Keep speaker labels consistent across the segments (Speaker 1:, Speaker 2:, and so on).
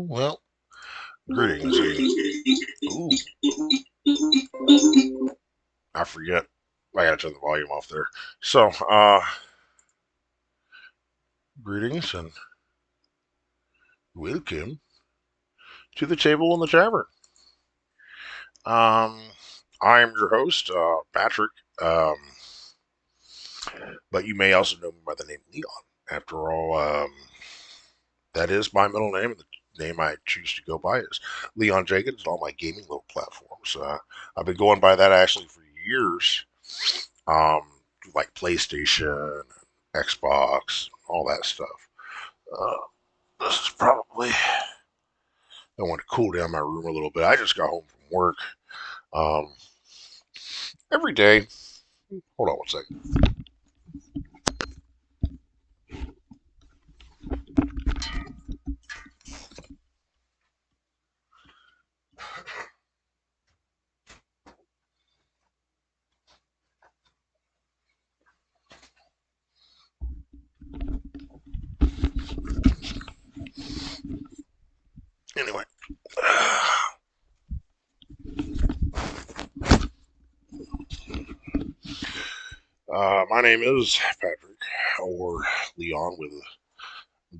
Speaker 1: Well, greetings and ooh, I forget. I gotta turn the volume off there. So, greetings and welcome to the table in the tavern. Um, I am your host, Patrick. Um, but you may also know me by the name Leon. After all, that is my middle name, and the name I choose to go by is Leon Jenkins on all my gaming little platforms. I've been going by that actually for years. Um, like PlayStation, Xbox, all that stuff. Uh, this is probably. I want to cool down my room a little bit. I just got home from work. Um, every day. Hold on one second. Anyway, my name is Patrick, or Leon, with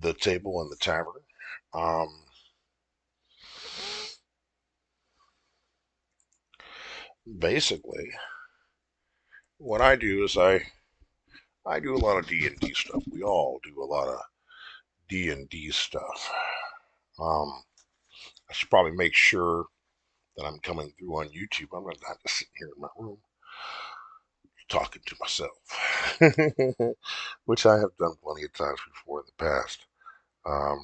Speaker 1: the table and the tavern. Um, basically, what I do is I do a lot of D&D stuff. We all do a lot of D&D stuff. Um, I should probably make sure that I'm coming through on YouTube. I'm not just sitting here in my room talking to myself, which I have done plenty of times before in the past. Um,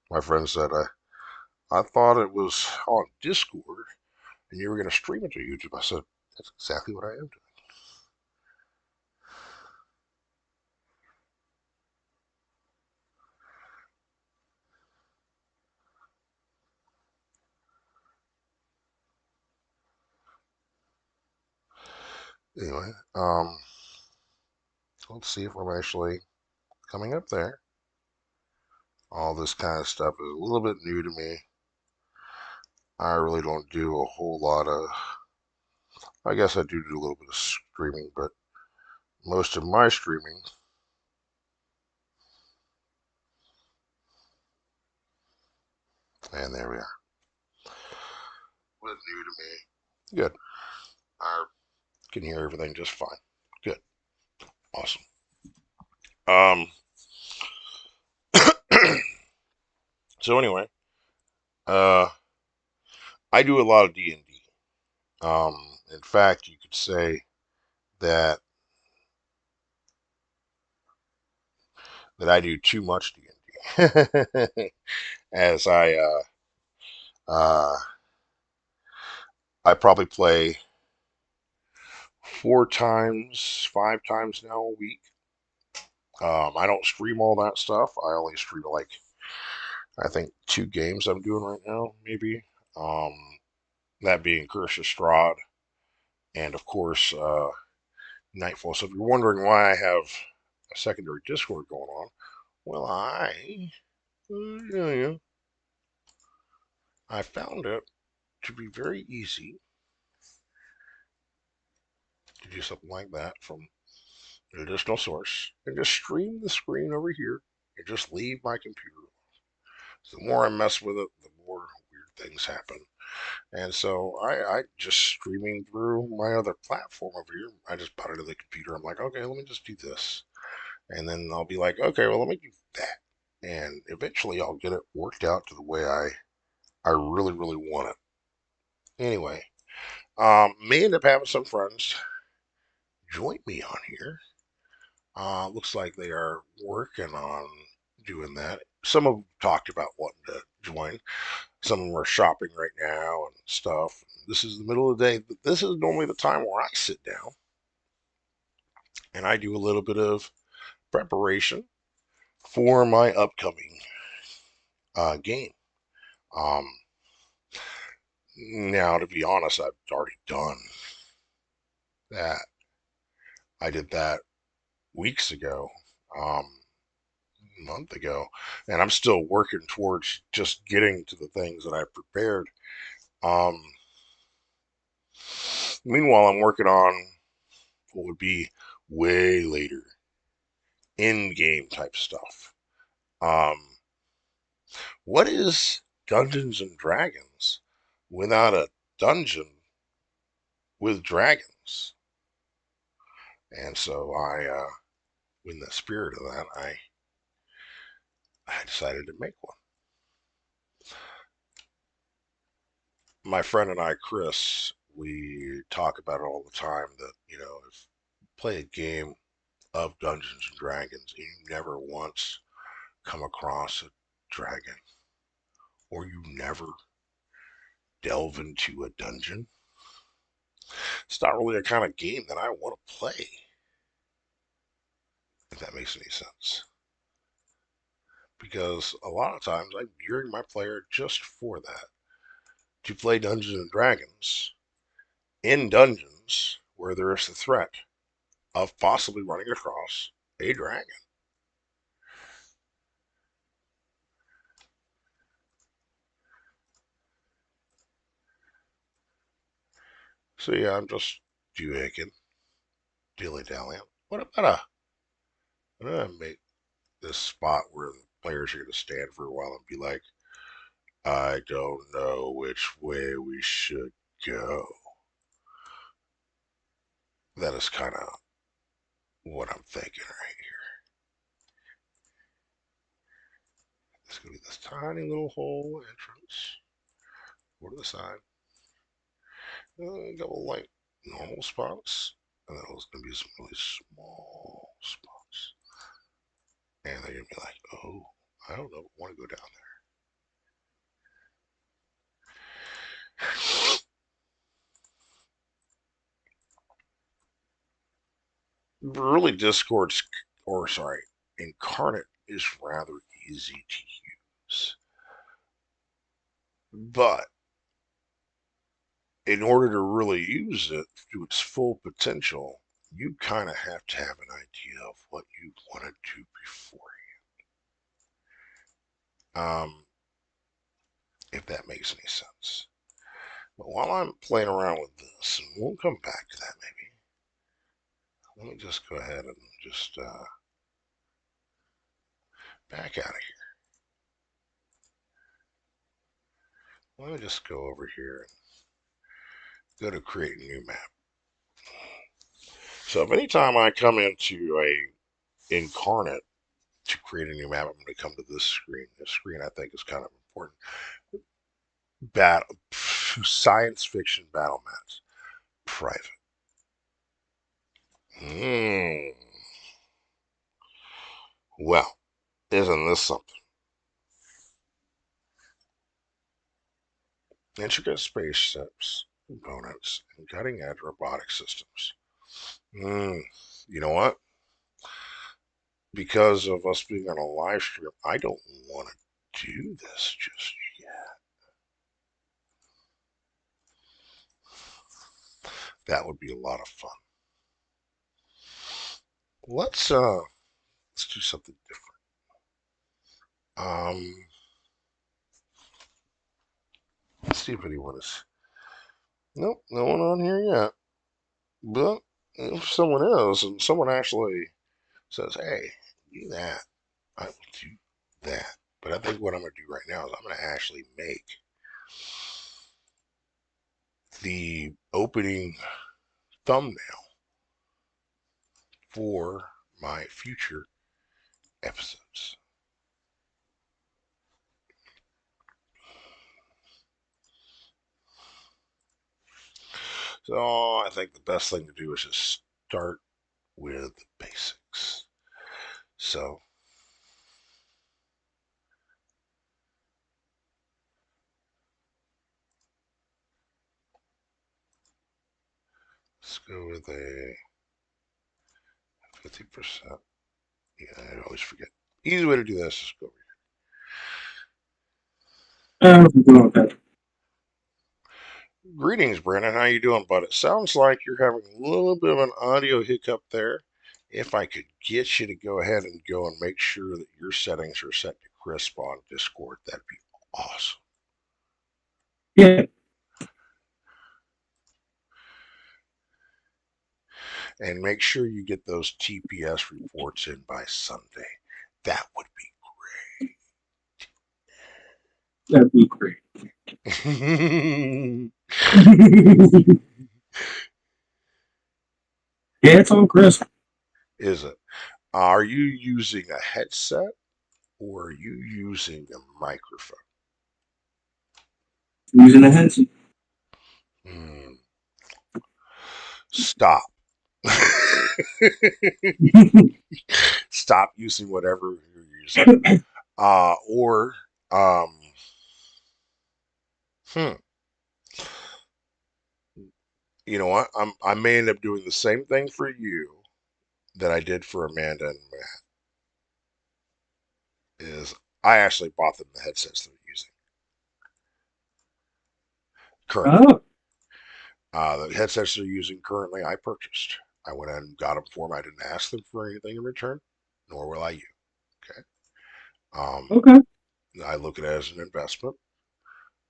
Speaker 1: my friend said I thought it was on Discord and you were going to stream it to YouTube. I said that's exactly what I am doing. Anyway, let's see if I'm actually coming up there. All this kind of stuff is a little bit new to me. I really don't do a whole lot of. I guess I do a little bit of streaming, but most of my streaming, and there we are, was new to me. Good. I can hear everything just fine. Good. Awesome. Um. So anyway, uh, I do a lot of D&D. In fact, you could say that I do too much D&D, as uh, I probably play 4 times, 5 times now a week. I don't stream all that stuff. I only stream like I think 2 games I'm doing right now, maybe. Um, that being Curse of Strahd and of course Nightfall. So if you're wondering why I have a secondary Discord going on, well, yeah, I found it to be very easy to do something like that from an additional source and just stream the screen over here and just leave my computer. So the more I mess with it, the more weird things happen. And so I just streaming through my other platform over here. I just put it in the computer. I'm like, okay, let me just do this. And then I'll be like, okay, well, let me do that. And eventually I'll get it worked out to the way I really, really want it. Anyway, may end up having some friends join me on here. Looks like they are working on. doing that. Some of them talked about wanting to join. Some of them are shopping right now and stuff. This is the middle of the day, but this is normally the time where I sit down and I do a little bit of preparation for my upcoming game. Um, Now, to be honest, I've already done that. I did that weeks ago, a month ago, and I'm still working towards just getting to the things that I've prepared. Um, Meanwhile, I'm working on what would be way later in game type stuff. Um, what is Dungeons and Dragons without a dungeon with dragons? And so in the spirit of that, I decided to make one. My friend and I, Chris, we talk about it all the time that, if you play a game of Dungeons and Dragons and you never once come across a dragon or you never delve into a dungeon, it's not really a kind of game that I want to play, if that makes any sense. Because a lot of times I'm gearing my player just for that, to play Dungeons and Dragons in dungeons where there is the threat of possibly running across a dragon. So yeah, I'm just doohicking, dilly dallying. What about I make this spot where the players are going to stand for a while and be like, I don't know which way we should go. That is kind of what I'm thinking right here. It's going to be this tiny little hole entrance over to the side. A couple like normal spots, and then there's going to be some really small spots. And they're going to be like, oh, I don't know, want to go down there. Really, Discord's, or sorry, Incarnate is rather easy to use. But in order to really use it to its full potential, you kind of have to have an idea of what you want to do beforehand. If that makes any sense. But while I'm playing around with this, and we'll come back to that maybe, let me just go ahead and just back out of here. Let me just go over here and go to create a new map. So if anytime I come into a incarnate to create a new map, I'm going to come to this screen. This screen I think is kind of important. Science fiction battle maps. Private. Hmm. Well, isn't this something? Intricate spaceships, components, and cutting-edge robotic systems. Hmm. You know what? Because of us being on a live stream, I don't want to do this just yet. That would be a lot of fun. Let's do something different. Um, let's see if anyone is. Nope, no one on here yet. But if someone is, and someone actually says, "Hey, do that," I will do that. But I think what I'm going to do right now is I'm going to actually make the opening thumbnail for my future episodes. So I think the best thing to do is just start with the basics. So Let's go with a 50%. Yeah, I always forget. Easy way to do this is go over
Speaker 2: I'm doing okay.
Speaker 1: here. Greetings, Brandon. How you doing, bud? It sounds like you're having a little bit of an audio hiccup there. If I could get you to go ahead and go and make sure that your settings are set to crisp on Discord, that'd be awesome.
Speaker 2: Yeah,
Speaker 1: And make sure you get those TPS reports in by Sunday. That would
Speaker 2: that'd be great.
Speaker 1: be.
Speaker 2: Yeah, it's all crisp.
Speaker 1: Is it? Are you using a headset or are you using a microphone?
Speaker 2: Using the headset.
Speaker 1: Hmm. Stop. Stop using whatever you're using. Or, um, hmm, you know what? I may end up doing the same thing for you that I did for Amanda and Matt. Is I actually bought them the headsets they're using currently.
Speaker 2: Oh,
Speaker 1: The headsets they're using currently, I purchased. I went and got them for them. I didn't ask them for anything in return, nor will I you. Okay. Um,
Speaker 2: okay.
Speaker 1: I look at it as an investment.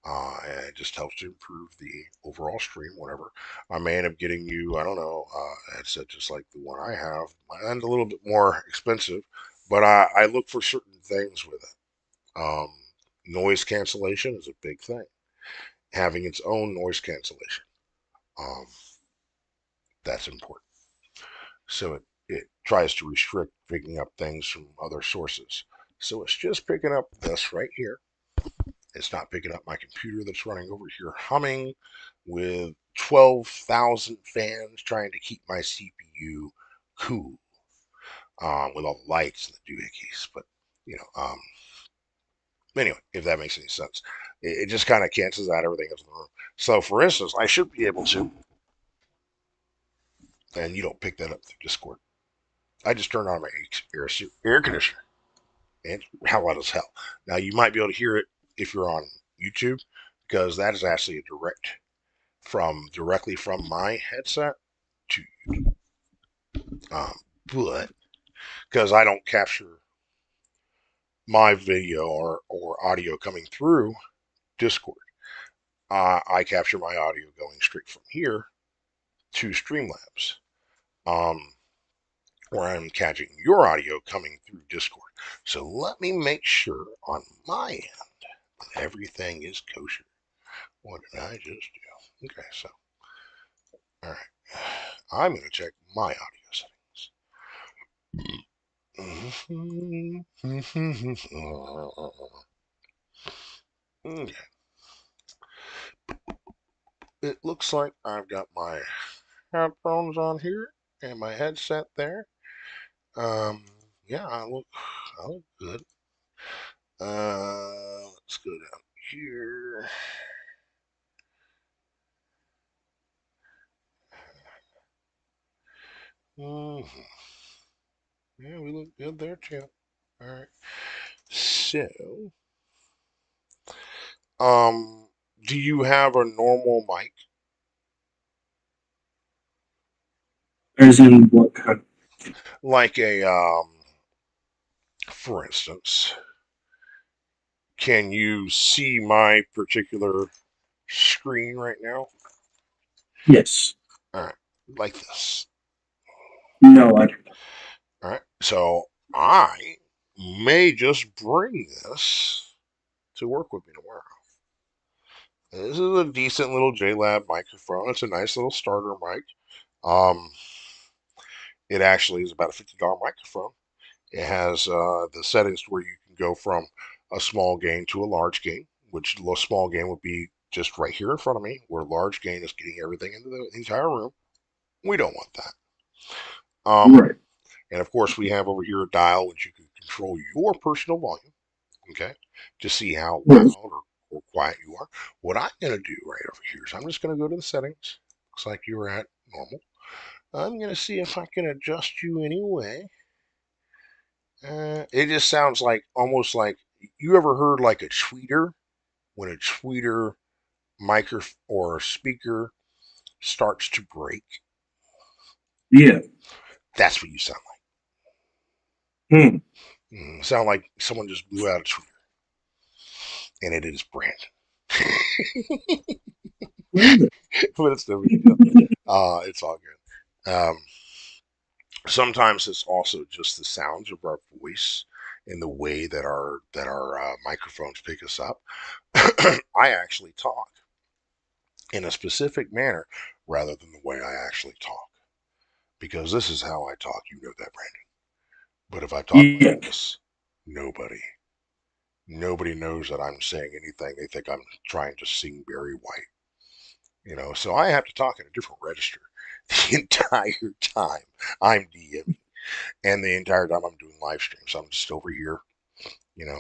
Speaker 1: And it just helps to improve the overall stream, whatever. I may end up getting you, I don't know, a headset just like the one I have, and a little bit more expensive, but I look for certain things with it. Noise cancellation is a big thing. Having its own noise cancellation, um, that's important. So it tries to restrict picking up things from other sources. So it's just picking up this right here. It's not picking up my computer that's running over here humming with 12,000 fans trying to keep my CPU cool with all the lights and the doohickeys. But, you know, anyway, if that makes any sense, it just kind of cancels out everything else in the room. So, for instance, I should be able to, and you don't pick that up through Discord. I just turned on my air conditioner, and how loud as hell. Now, you might be able to hear it if you're on YouTube, because that is actually a direct directly from my headset to um, but because I don't capture my video or audio coming through Discord, I capture my audio going straight from here to Streamlabs, um, where I'm catching your audio coming through Discord. So let me make sure on my end that everything is kosher. What did I just do? Okay, so all right, I'm going to check my audio settings. Okay. It looks like I've got my headphones on here and my headset there. Um, yeah, I look good. Let's go down here. Mhm. Yeah, we look good there too. All right. So, um, do you have a normal mic,
Speaker 2: As in what kind?
Speaker 1: like for instance, can you see my particular screen right now?
Speaker 2: Yes.
Speaker 1: All right, like this.
Speaker 2: No, I do not.
Speaker 1: All right, so I may just bring this to work with me tomorrow. This is a decent little JLab microphone. It's a nice little starter mic. Um, it actually is about a $50 microphone. It has the settings where you can go from a small gain to a large gain, which the small gain would be just right here in front of me, where large gain is getting everything into the entire room. We don't want that.
Speaker 2: Right.
Speaker 1: And of course, we have over here a dial which you can control your personal volume, okay, to see how
Speaker 2: Right.
Speaker 1: loud or quiet you are. What I'm going to do right over here is I'm just going to go to the settings. Looks like you're at normal. I'm going to see if I can adjust you anyway. It just sounds like almost like you ever heard like a tweeter when a tweeter micro or speaker starts to break.
Speaker 2: Yeah.
Speaker 1: That's what you sound
Speaker 2: Hmm.
Speaker 1: like. Sound like someone just blew out a tweeter, and it is Brandon.
Speaker 2: Really?
Speaker 1: But it's no big deal. It's all good. Sometimes it's also just the sounds of our voice and the way that our microphones pick us up. I actually talk in a specific manner rather than the way I actually talk because this is how I talk. You know that, Brandon. But if I talk like
Speaker 2: Yeah.
Speaker 1: this, nobody, nobody knows that I'm saying anything. They think I'm trying to sing Barry White. So I have to talk in a different register the entire time I'm DMing and the entire time I'm doing live streams. I'm just over here, you know,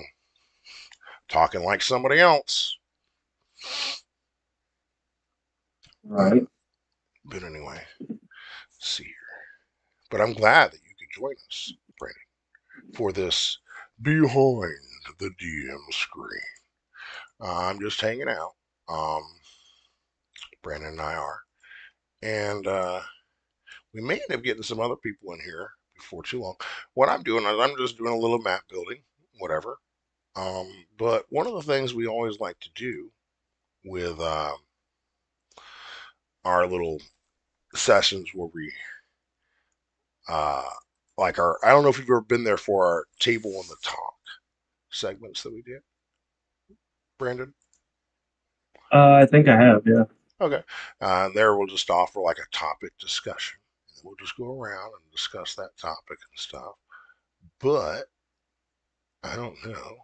Speaker 1: talking like somebody else.
Speaker 2: Right.
Speaker 1: But anyway, let's see here. But I'm glad that you could join us, Brandon, for this behind the DM screen. I'm just hanging out. Um, Brandon and I are, and we may end up getting some other people in here before too long. What I'm doing is I'm just doing a little map building, whatever. But one of the things we always like to do with our little sessions where we uh, like our I don't know if you've ever been there for our table on the talk segments that we did, Brandon.
Speaker 2: I think I have. Yeah.
Speaker 1: Okay. There we'll just offer like a topic discussion. We'll just go around and discuss that topic and stuff. But I don't know.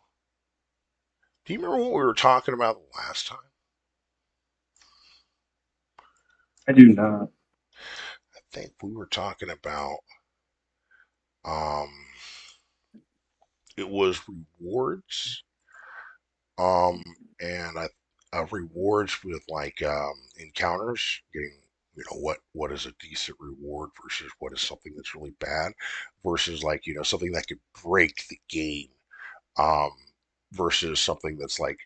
Speaker 1: Do you remember what we were talking about the last time?
Speaker 2: I do not.
Speaker 1: I think we were talking about um it was rewards. Um and rewards with like encounters, getting what is a decent reward versus what is something that's really bad versus like something that could break the game um, versus something that's like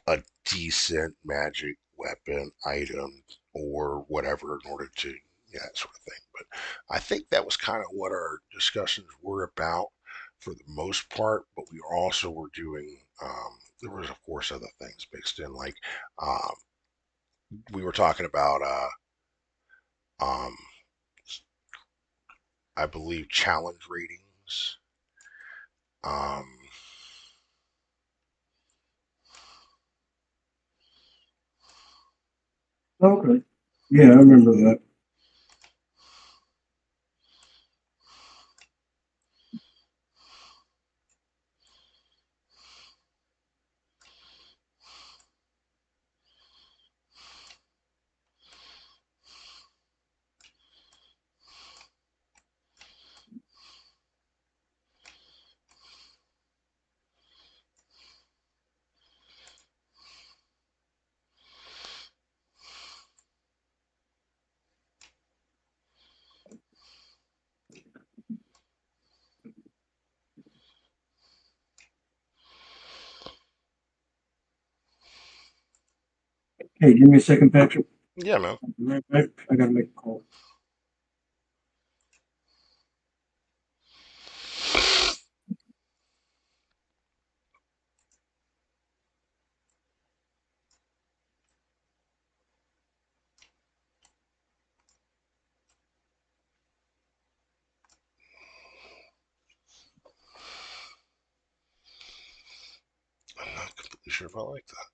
Speaker 1: a decent magic weapon item or whatever in order to that sort of thing. But I think that was kind of what our discussions were about for the most part. But we also were doing. There was of course other things mixed in, like um, we were talking about. Um, I believe challenge ratings. Um,
Speaker 2: Okay. Yeah, I remember that. Hey, give me a second, Patrick.
Speaker 1: yeah, man.
Speaker 2: I'll be right back. I gotta make a call.
Speaker 1: I'm not completely sure if I like that.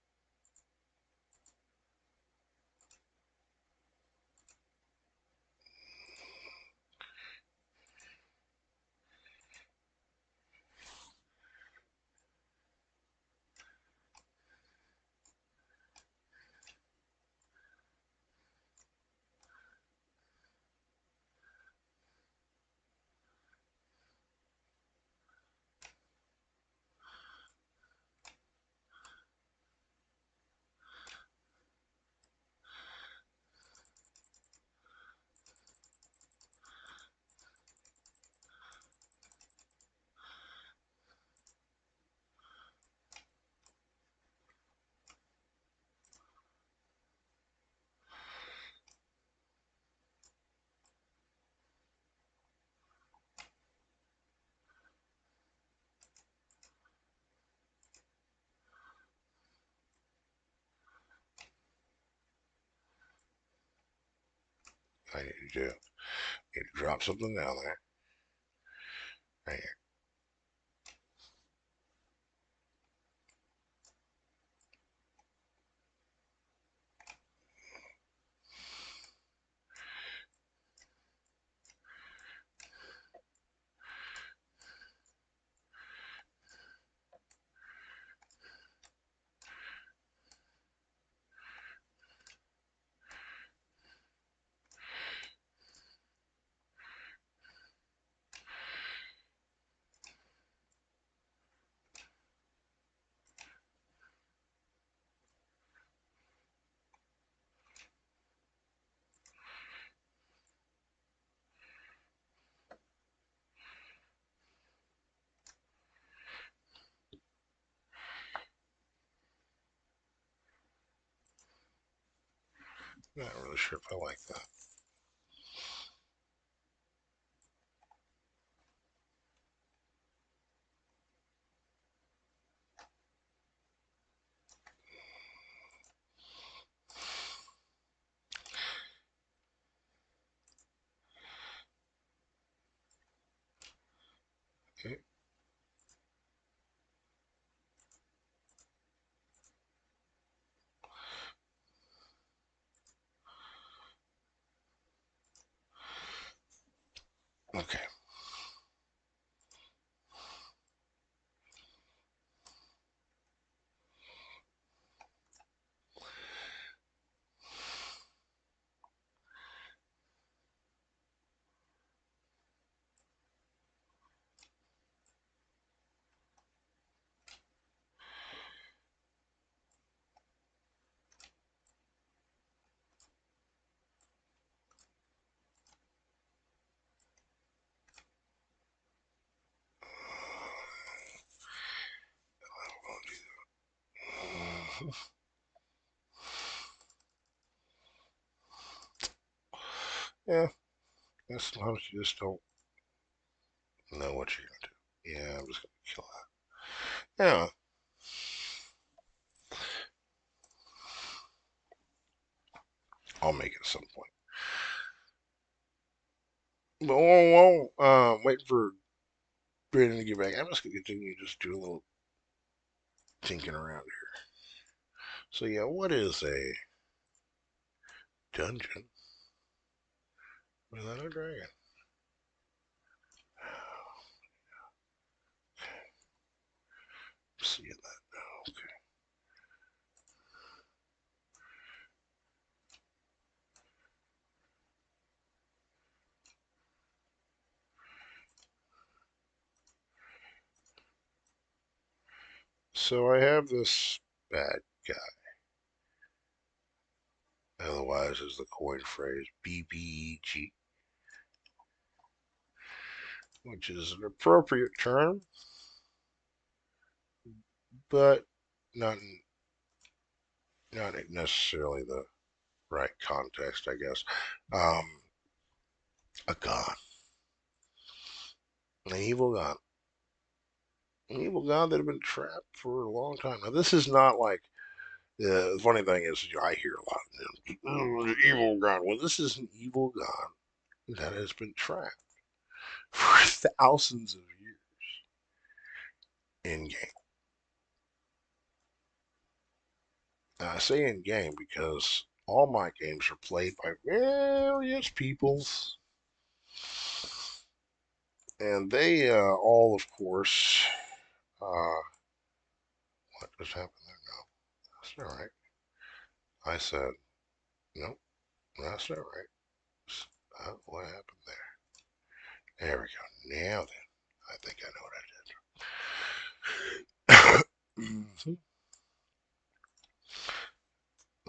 Speaker 1: I need to do. Need to drop something down there. Right Not really sure if I like that. Okay. Okay. Yeah. Sometimes you just don't know what you're gonna do. Yeah, I'm just gonna kill that. Yeah. I'll make it at some point. But waiting for Brandon to get back. I'm just gonna continue to just do a little tinking around here. So yeah, what is a dungeon without a dragon? Seeing that now. Okay. So I have this bad guy. Otherwise, is the coin phrase BBEG, which is an appropriate term, but not not necessarily the right context, I guess. Um, a god, an evil god that had been trapped for a long time. Now, this is not like the funny thing is, I hear a lot of evil god. Well, this is an evil god that has been trapped for thousands of years in game. I say in game because all my games are played by various peoples, and they all, of course, uh, what just happened there? No, that's not right. I said, nope, that's not right. What happened there? There we go. Now then, I think I know what I did. Mm-hmm.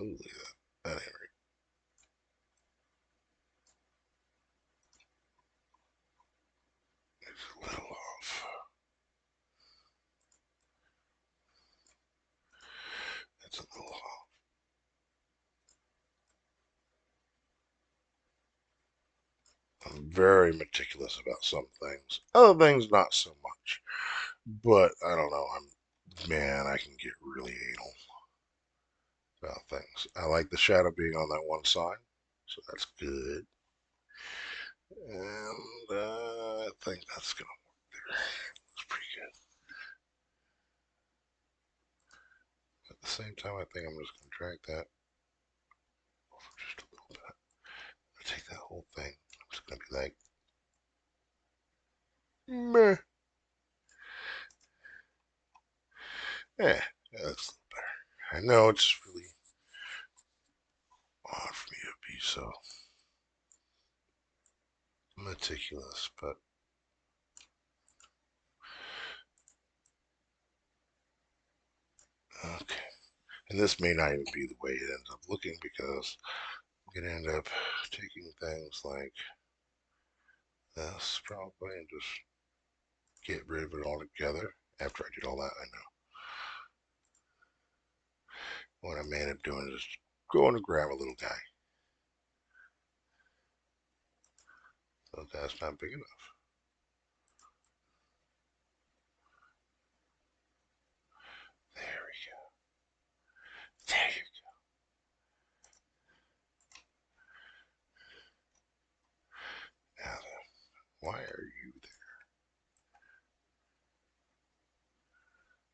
Speaker 1: Ooh, look at that. That ain't right. It's a little off. It's a little off. I'm very meticulous about some things. Other things, not so much. But I don't know. Man, I can get really anal about things. I like the shadow being on that one side, so that's good. And I think that's going to work there. It's pretty good. At the same time, I think I'm just going to drag that over just a little bit. I'm going to take that whole thing. I'm just going to be like, meh. Yeah, that looks a little better. I know it's really odd for me to be so meticulous, but okay. And this may not even be the way it ends up looking because I'm going to end up taking things like this probably and just get rid of it altogether after I did all that. I know. What I may end up doing is going to grab a little guy. So that's not big enough. There we go. There you go. Now then, why are you there?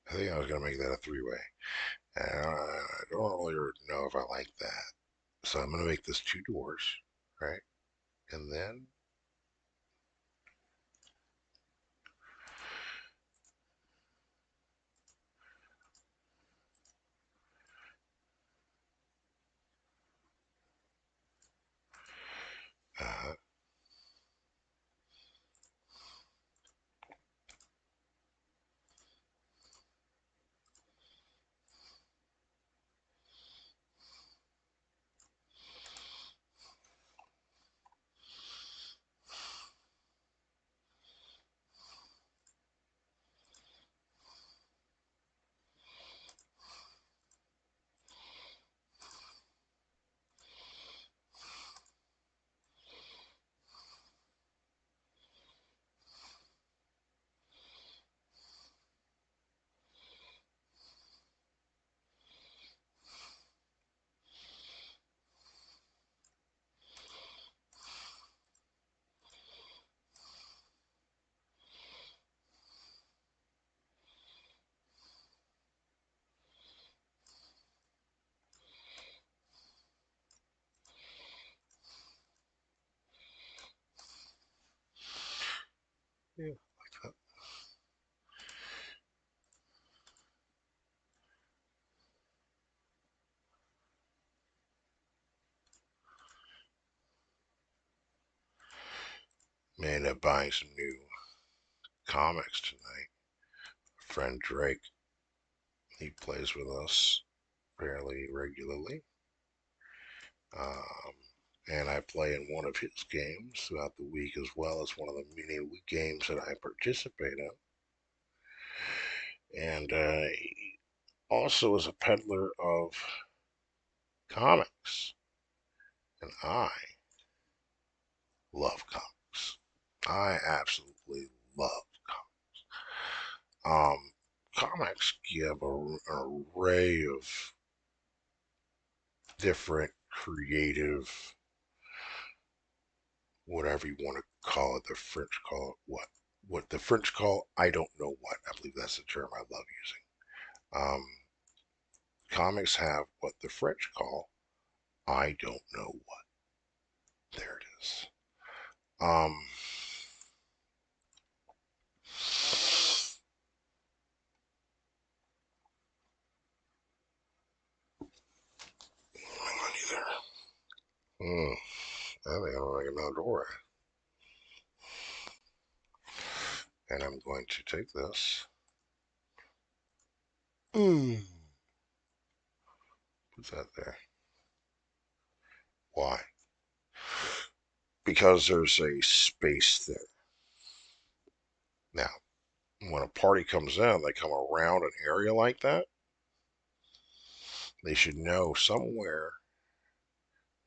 Speaker 1: I think I was going to make that a three-way. And I don't really know if I like that. So I'm going to make this two doors, right? And then uh, yeah, like that. May end up buying some new comics tonight. Friend Drake, he plays with us fairly regularly. Um, and I play in one of his games throughout the week as well as one of the many games that I participate in. And he also is a peddler of comics. And I love comics. I absolutely love comics. Comics give an array of different creative, whatever you want to call it. The French call it what? What the French call, I don't know what. I believe that's the term I love using. Comics have what the French call, I don't know what. There it is. Um, hang on either. I think I'm gonna make another door. And I'm going to take this. Mm, put that there. Why? Because there's a space there. Now, when a party comes in, they come around an area like that, they should know somewhere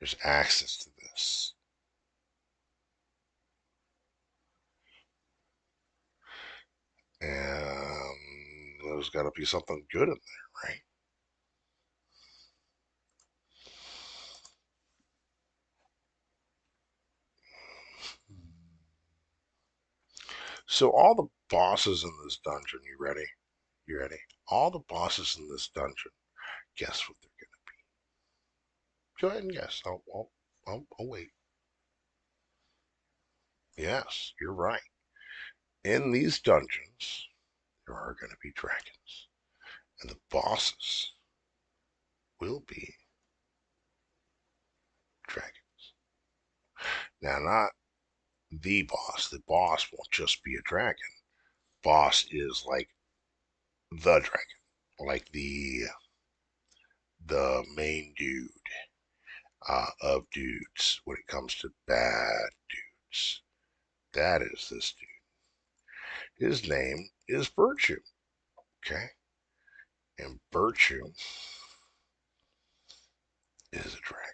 Speaker 1: there's access to this. And there's got to be something good in there, right? So all the bosses in this dungeon, you ready? You ready? All the bosses in this dungeon, guess what they're gonna be? Go ahead and guess. I'll wait. Yes, you're right. In these dungeons, there are going to be dragons, and the bosses will be dragons. Now, not the boss. The boss won't just be a dragon. Boss is like the dragon, like the main dude of dudes when it comes to bad dudes. That is this dude. His name is Virtue. Okay, and Virtue is a dragon.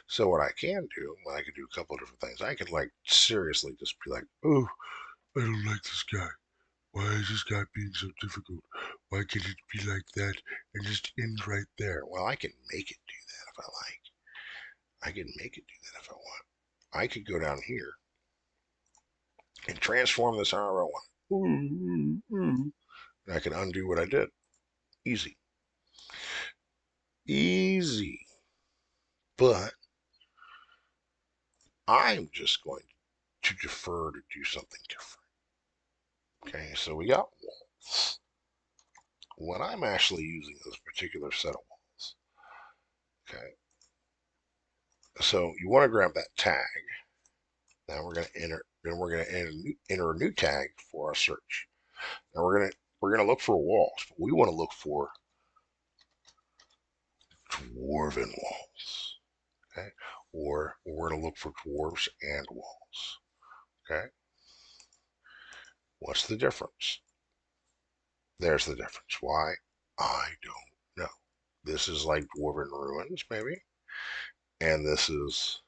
Speaker 1: So what I can do, I can do a couple of different things. I can like seriously just be like, oh, I don't like this guy. Why is this guy being so difficult? Why can't it be like that and just end right there? Well, I can make it do that if I like. I can make it do that if I want. I could go down here and transform this however I want. And I can undo what I did. Easy. Easy. But I'm just going to defer to do something different. Okay, so we got walls. When I'm actually using this particular set of walls, okay, so you want to grab that tag. Now we're going to enter. Then we're going to enter a new tag for our search. Now we're gonna look for walls, but we want to look for dwarven walls, okay? Or we're going to look for dwarves and walls, okay? What's the difference? There's the difference. Why? I don't know. This is like dwarven ruins, maybe, and this is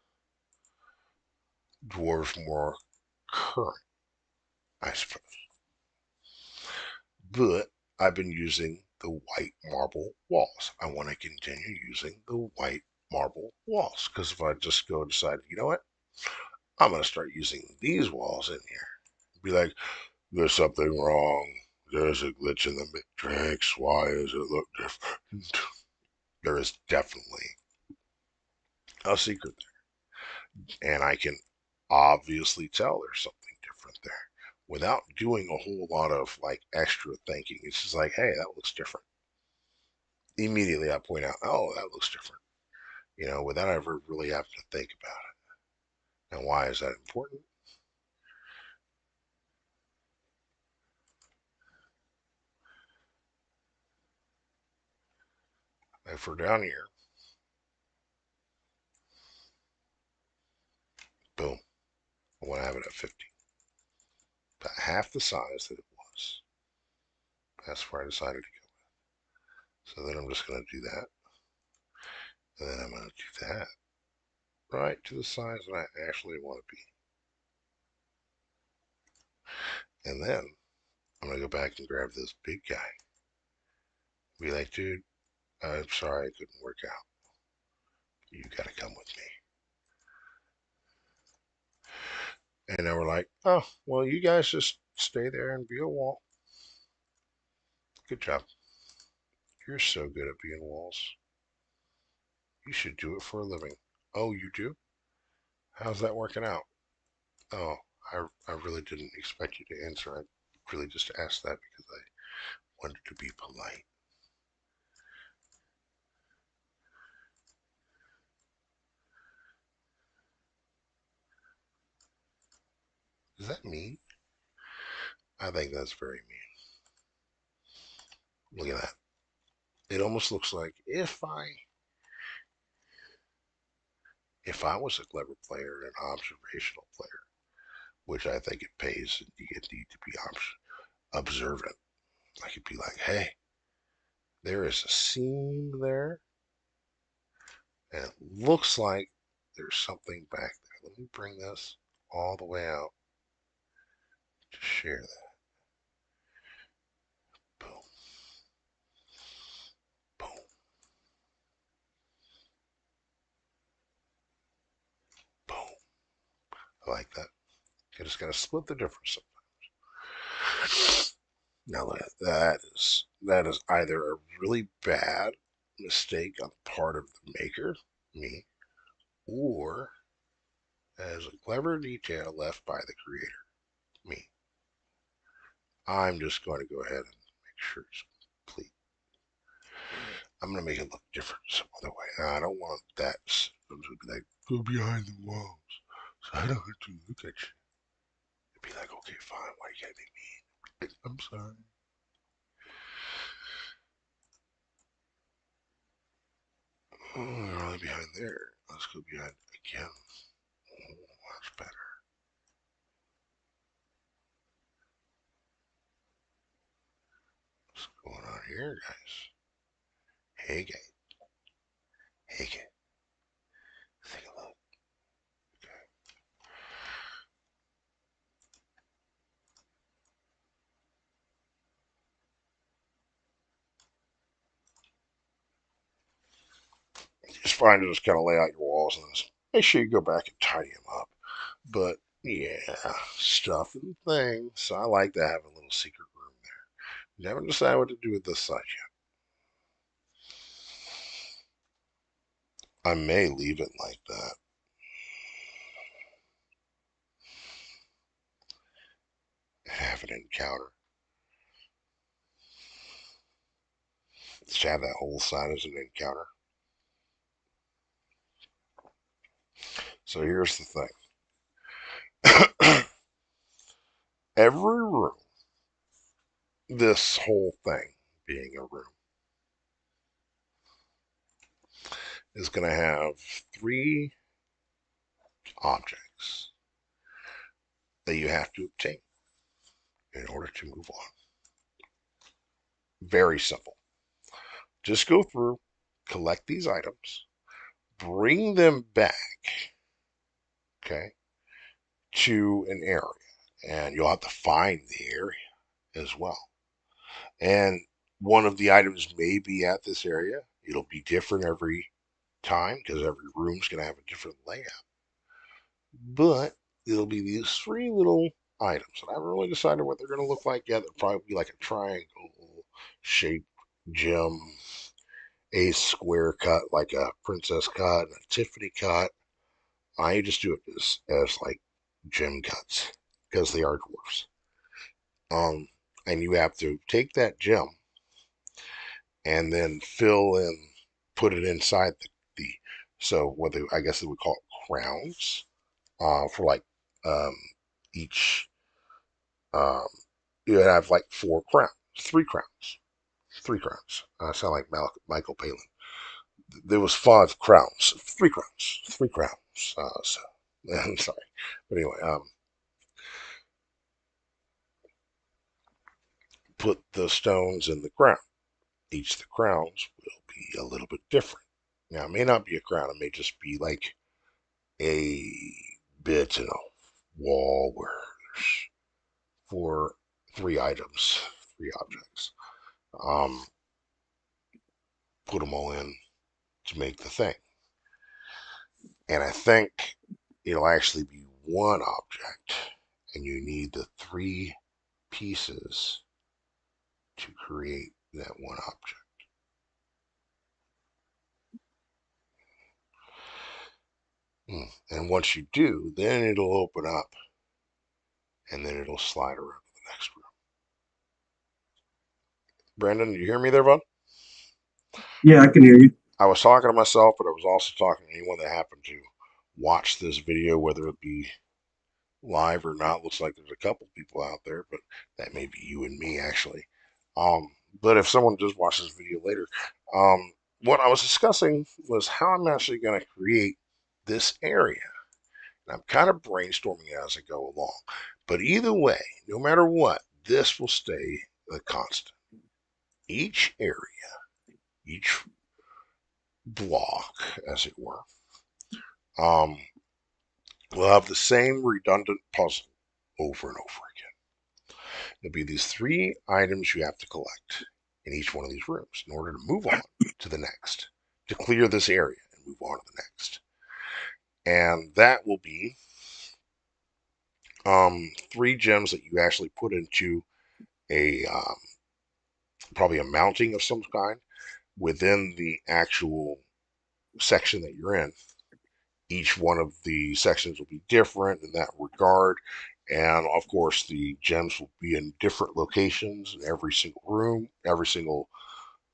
Speaker 1: dwarves more current, I suppose. But I've been using the white marble walls. I want to continue using the white marble walls because if I just go decide, you know what, I'm going to start using these walls in here. Be like, there's something wrong. There's a glitch in the matrix. Why does it look different? There is definitely a secret there. And I can obviously tell there's something different there without doing a whole lot of like extra thinking. It's just like, hey, that looks different. Immediately I point out, oh, that looks different, without ever really having to think about it. And why is that important? If we're down here, boom, I want to have it at 50. About half the size that it was. That's where I decided to go. So then I'm just going to do that. And then I'm going to do that right to the size that I actually want to be. And then I'm going to go back and grab this big guy. Be like, dude, I'm sorry it couldn't work out. You got to come with me. And then we're like, oh, well, you guys just stay there and be a wall. Good job. You're so good at being walls. You should do it for a living. Oh, you do? How's that working out? Oh, I really didn't expect you to answer. I really just asked that because I wanted to be polite. Is that mean? I think that's very mean. Look at that. It almost looks like if I was a clever player and an observational player, which I think it pays in D&D to be observant. I could be like, hey, there is a seam there, and it looks like there's something back there. Let me bring this all the way out to share that. Boom, boom. like that. You just gotta split the difference sometimes. Now that is either a really bad mistake on the part of the maker, me, or as a clever detail left by the creator, me. I'm just going to go ahead and make sure it's complete. I'm going to make it look different some other way. Now, I don't want that to be like, go behind the walls so I don't have to look at you. It'd be like, okay, fine, why you gotta be mean? I'm sorry. Oh, they're only behind there. Let's go behind again. Oh, that's better. What's going on here, guys? Hey, guys. Hey, guys. Take a look. It's fine to just kind of lay out your walls and just make sure you go back and tidy them up. But yeah, stuff and things. I like to have a little secret room there. Never decide what to do with this side yet. I may leave it like that. Have an encounter. Just have that whole side as an encounter. So here's the thing. Every room, this whole thing being a room, is going to have three objects that you have to obtain in order to move on. Very simple. Just go through, collect these items, bring them back, okay, to an area. And you'll have to find the area as well. And one of the items may be at this area. It'll be different every time because every room's going to have a different layout. But it'll be these three little items. And I haven't really decided what they're going to look like yet. They'll probably be like a triangle shaped gem, a square cut like a princess cut, and a Tiffany cut. I just do it as like gem cuts because they are dwarfs. And you have to take that gem and then fill in, put it inside the so what they, I guess they would call it crowns for like um, each um, you have like four crowns, three crowns. I sound like Michael Palin. There was five crowns, three crowns. So I'm sorry, but anyway, put the stones in the crown. Each of the crowns will be a little bit different. Now, it may not be a crown. It may just be like a bit in a wall where there's four, three items, three objects. Um, put them all in to make the thing. And I think it'll actually be one object, and you need the three pieces to create that one object. And once you do, then it'll open up and then it'll slide around to the next room. Brandon, you hear me there, bud?
Speaker 2: Yeah, I can hear you.
Speaker 1: I was talking to myself, but I was also talking to anyone that happened to watch this video, whether it be live or not. Looks like there's a couple people out there, but that may be you and me actually. But if someone does watch this video later, what I was discussing was how I'm actually going to create this area. And I'm kind of brainstorming as I go along. But either way, no matter what, this will stay the constant. Each area, each block, as it were, um, will have the same redundant puzzle over and over again. There'll be these three items you have to collect in each one of these rooms in order to move on to the next, to clear this area and move on to the next. And that will be Three gems that you actually put into a probably a mounting of some kind within the actual section that you're in. Each one of the sections will be different in that regard. And of course, the gems will be in different locations in every single room, every single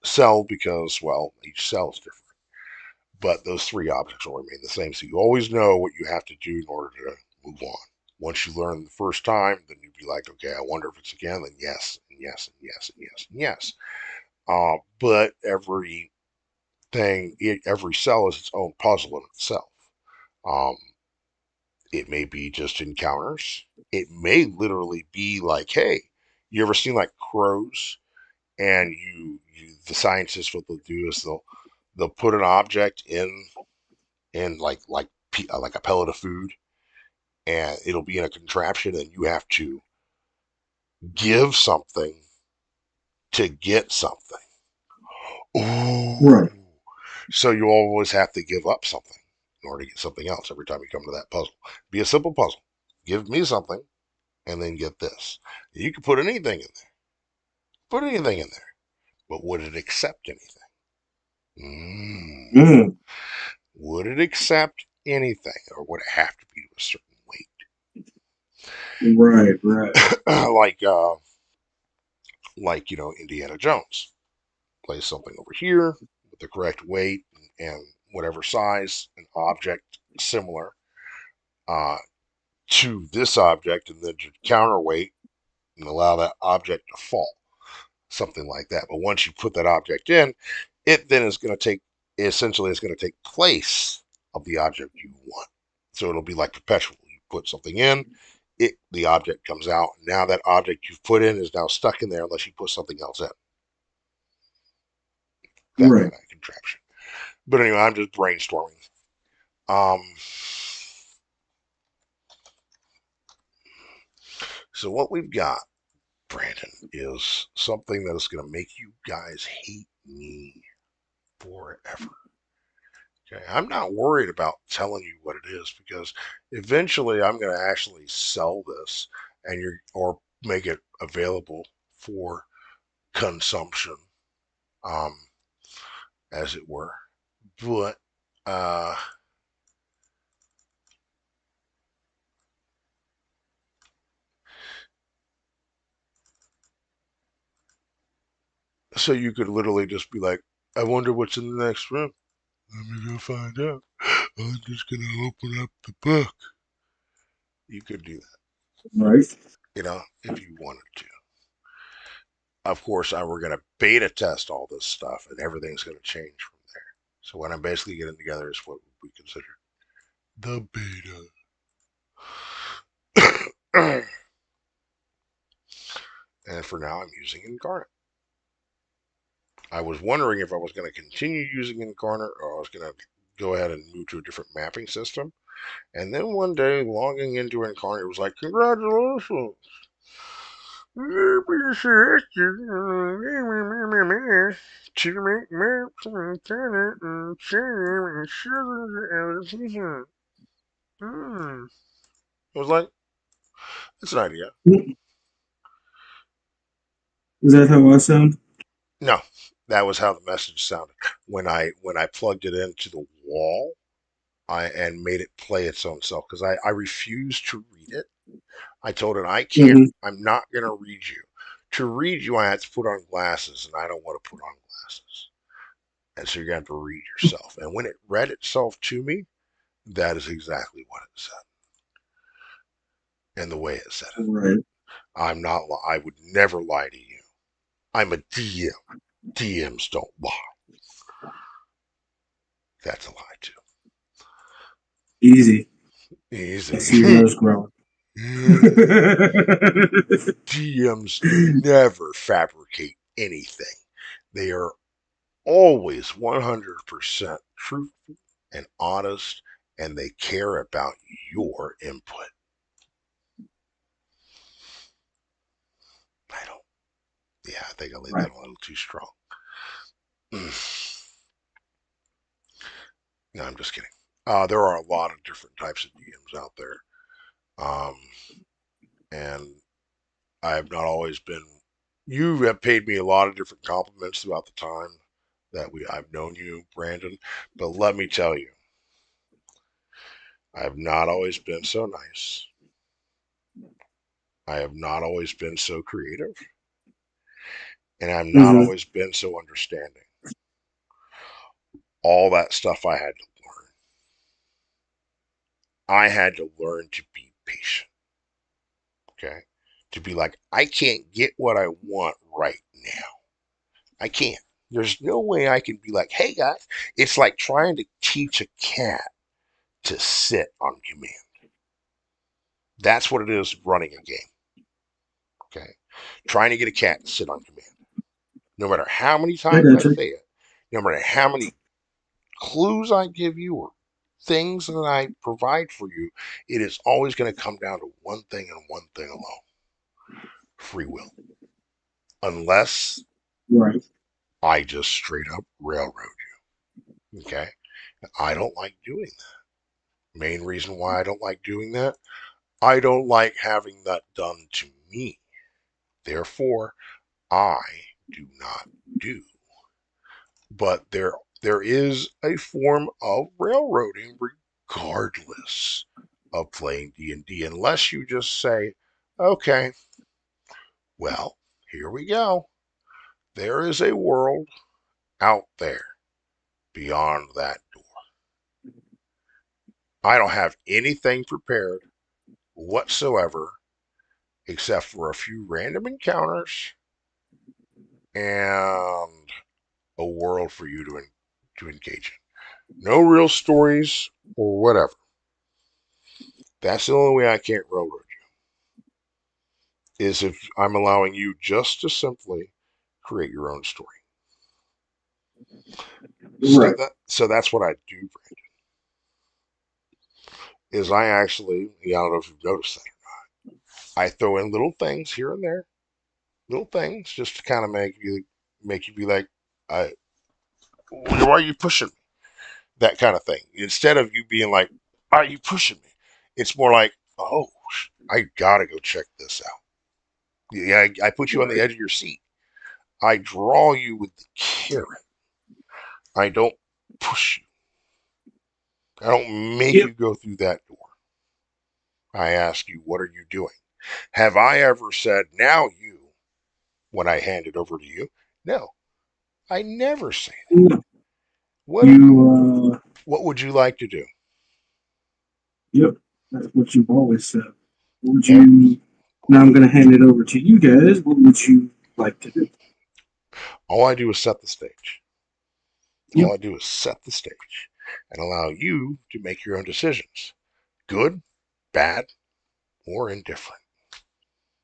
Speaker 1: cell, because, well, each cell is different. But those three objects will remain the same. So you always know what you have to do in order to move on. Once you learn the first time, then you'd be like, okay, I wonder if it's again, then yes, and yes, and yes, and yes, and yes. But every cell is its own puzzle in itself. Um, it may be just encounters. It may literally be like, hey, you ever seen like crows? And the scientists, what they'll do is they'll put an object in like a pellet of food, and it'll be in a contraption, and you have to give something to get something. Ooh.
Speaker 2: Right.
Speaker 1: So you always have to give up something in order to get something else every time you come to that puzzle. Be a simple puzzle. Give me something and then get this. You can put anything in there. Put anything in there. But would it accept anything? Mm.
Speaker 2: Mm.
Speaker 1: Would it accept anything, or would it have to be to a certain
Speaker 2: Right. Right.
Speaker 1: weight? Like Indiana Jones. Place something over here with the correct weight and whatever size, an object similar uh, to this object, and then to counterweight and allow that object to fall, something like that. But once you put that object in, it then is going to take essentially it's going to take place of the object you want. So it'll be like perpetual. You put something in, the object comes out. Now that object you've put in is now stuck in there unless you put something else in. That kind
Speaker 2: Right.
Speaker 1: of contraption. But anyway, I'm just brainstorming. Um, so what we've got, Brandon, is something that is going to make you guys hate me forever. Okay, I'm not worried about telling you what it is because eventually I'm going to actually sell this or make it available for consumption, um, as it were. But uh, so you could literally just be like, I wonder what's in the next room. Let me go find out. I'm just gonna open up the book. You could do that,
Speaker 2: Right.
Speaker 1: if you wanted to. Of course, we're gonna beta test all this stuff, and everything's gonna change from there. So what I'm basically getting together is what we consider the beta. And for now, I'm using Incarnate. I was wondering if I was going to continue using Incarnate or I was going to go ahead and move to a different mapping system. And then one day, logging into Incarnate was like, congratulations! You've been selected to make maps and Incarnate and share them and share them to others. Hmm. I was like, it's an idea.
Speaker 2: Is that how I sound?
Speaker 1: No, that was how the message sounded when I plugged it into the wall. And made it play its own self because I refused to read it. I told it I can't.
Speaker 2: Mm-hmm.
Speaker 1: I'm not gonna read you. To read you, I have to put on glasses, and I don't want to put on glasses. And so you're gonna have to read yourself. And when it read itself to me, that is exactly what it said and the way it said it.
Speaker 2: Right.
Speaker 1: I'm not. I would never lie to you. I'm a DM. DMs don't lie. That's a lie too.
Speaker 2: Easy. I see your
Speaker 1: Easy.
Speaker 2: nose growing.
Speaker 1: DMs never fabricate anything. They are always 100% truthful and honest, and they care about your input. I don't. Yeah, I think I laid that
Speaker 2: Right.
Speaker 1: a little too strong. No, I'm just kidding. There are a lot of different types of DMs out there. Um, and I have not always been. You have paid me a lot of different compliments throughout the time that I've known you, Brandon. But let me tell you, I have not always been so nice. I have not always been so creative, and I've not
Speaker 2: Mm-hmm.
Speaker 1: always been so understanding. All that stuff I had to learn. I had to learn to be patient. Okay, to be like, I can't get what I want right now. I can't. There's no way I can be like, hey guys. It's like trying to teach a cat to sit on command. That's what it is running a game. Okay. Trying to get a cat to sit on command. No matter how many
Speaker 2: I
Speaker 1: times I
Speaker 2: gotcha.
Speaker 1: say it, no matter how many clues I give you or things that I provide for you, it is always going to come down to one thing and one thing alone: free will. Unless
Speaker 2: Right.
Speaker 1: I just straight up railroad you. Okay. I don't like doing that. Main reason why I don't like doing that, I don't like having that done to me. Therefore, I do not do. But there is a form of railroading regardless of playing D&D, unless you just say, okay, well, here we go. There is a world out there beyond that door. I don't have anything prepared whatsoever except for a few random encounters and a world for you to engage in. No real stories or whatever. That's the only way I can't railroad you, is if I'm allowing you just to simply create your own story. So
Speaker 2: Right.
Speaker 1: that's what I do, is I actually, I don't know if you've noticed that, I throw in little things here and there, little things just to kind of make you be like, I, why are you pushing me? That kind of thing. Instead of you being like, are you pushing me? It's more like, oh, I gotta go check this out. Yeah, I put you on the
Speaker 2: Right.
Speaker 1: edge of your seat. I draw you with the carrot. I don't push you. I don't make
Speaker 2: Yep.
Speaker 1: you go through that door. I ask you, what are you doing? Have I ever said, now you, when I hand it over to you? No, I never say that.
Speaker 2: No.
Speaker 1: What
Speaker 2: You.
Speaker 1: what would you like to do?
Speaker 2: Yep. That's what you've always said. What would
Speaker 1: Every,
Speaker 2: you? Now I'm gonna hand it over to you guys. What would you like to do?
Speaker 1: all I do is set the stage.
Speaker 2: Yep.
Speaker 1: All I do is set the stage and allow you to make your own decisions. Good, bad, or indifferent,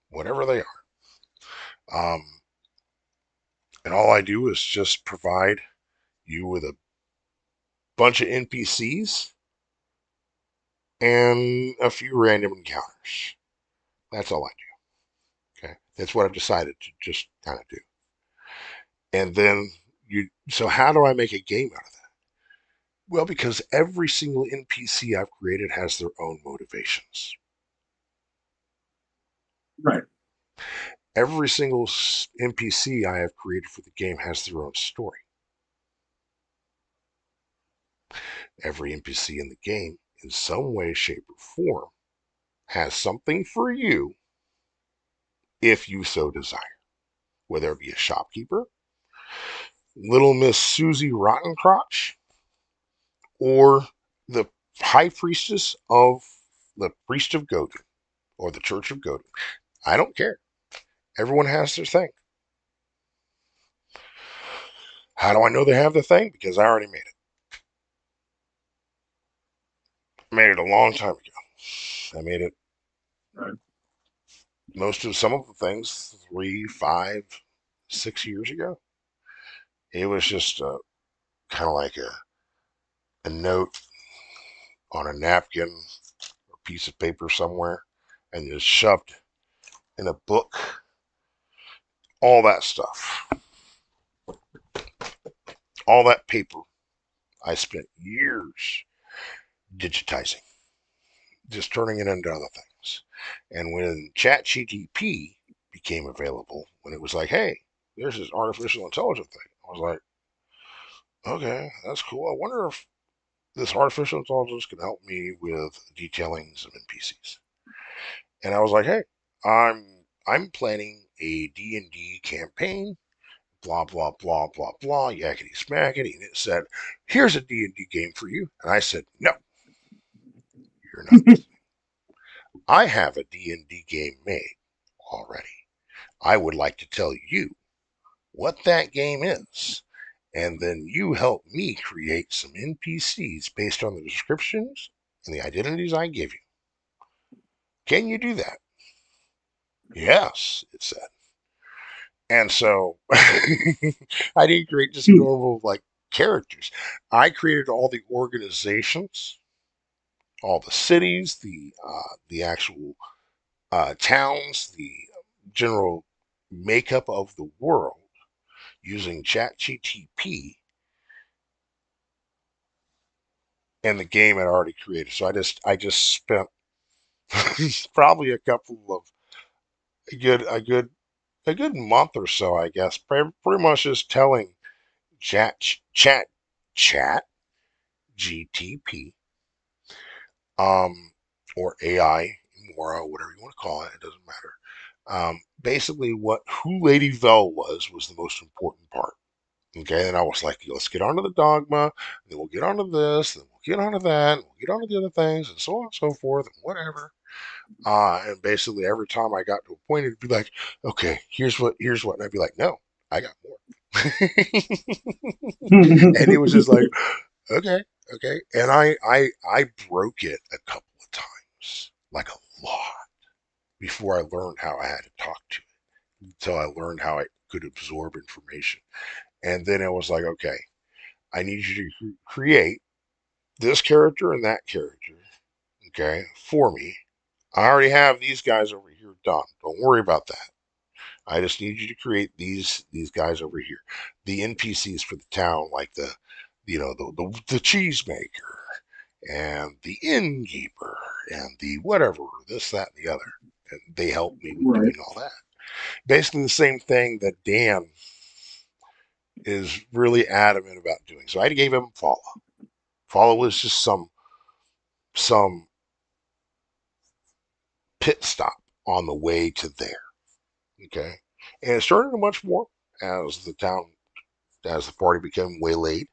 Speaker 1: whatever they are. And all I do is just provide you with a bunch of NPCs and a few random encounters. That's all I do. Okay. That's what I've decided to just kind of do. And then so how do I make a game out of that? Well, because every single NPC I've created has their own motivations.
Speaker 2: Right.
Speaker 1: Every single NPC I have created for the game has their own story. Every NPC in the game, in some way, shape, or form, has something for you if you so desire. Whether it be a shopkeeper, Little Miss Susie Rottencrotch, or the High Priestess of the Priest of Godin, or the Church of Godin. I don't care. Everyone has their thing. How do I know they have the thing? Because I already made it. I made it a long time ago. I made it
Speaker 2: Right.
Speaker 1: some of the things 3, 5, 6 years ago. It was just kind of like a note on a napkin or piece of paper somewhere and just shoved in a book. All that stuff. All that paper I spent years digitizing, just turning it into other things. things. And when ChatGPT became available, when it was like, hey, there's this artificial intelligence thing, I was like, okay, that's cool. I wonder if this artificial intelligence can help me with detailing some NPCs. And I was like, hey, I'm planning a D&D campaign, blah blah blah blah blah, yakety smackety, and it said, here's a D&D game for you. And I said, no, you're not listening. I have a D&D game made already. I would like to tell you what that game is, and then you help me create some NPCs based on the descriptions and the identities I give you. Can you do that? Yes, it said. And so I didn't create just normal like characters. I created all the organizations, all the cities, the actual towns, the general makeup of the world using ChatGTP and the game I'd already created. So I just spent probably a couple of a good a good a good month or so, I guess, pretty much just telling chat chat chat GTP um or AI Mora, whatever you want to call it, it doesn't matter. Basically, what who Lady Vel was the most important part. Okay, and I was like, let's get onto the dogma, then we'll get onto this, then we'll get onto that, and we'll get onto the other things, and so on and so forth, and whatever. And basically, every time I got to a point, it'd be like, okay, here's what, and I'd be like, no, I got more. And it was just like, okay, okay, and I broke it a couple of times, like a lot, before I learned how I had to talk to it, until I learned how I could absorb information, and then it was like, okay, I need you to create this character and that character, okay, for me. I already have these guys over here done. Don't worry about that. I just need you to create these guys over here, the NPCs for the town, like the cheesemaker and the innkeeper and the whatever, this, that, and the other. And they help me with
Speaker 2: Right.
Speaker 1: doing all that. Basically the same thing that Dan is really adamant about doing. So I gave him follow. Follow was just some pit stop on the way to there. Okay. And it started to much more as the party became waylaid,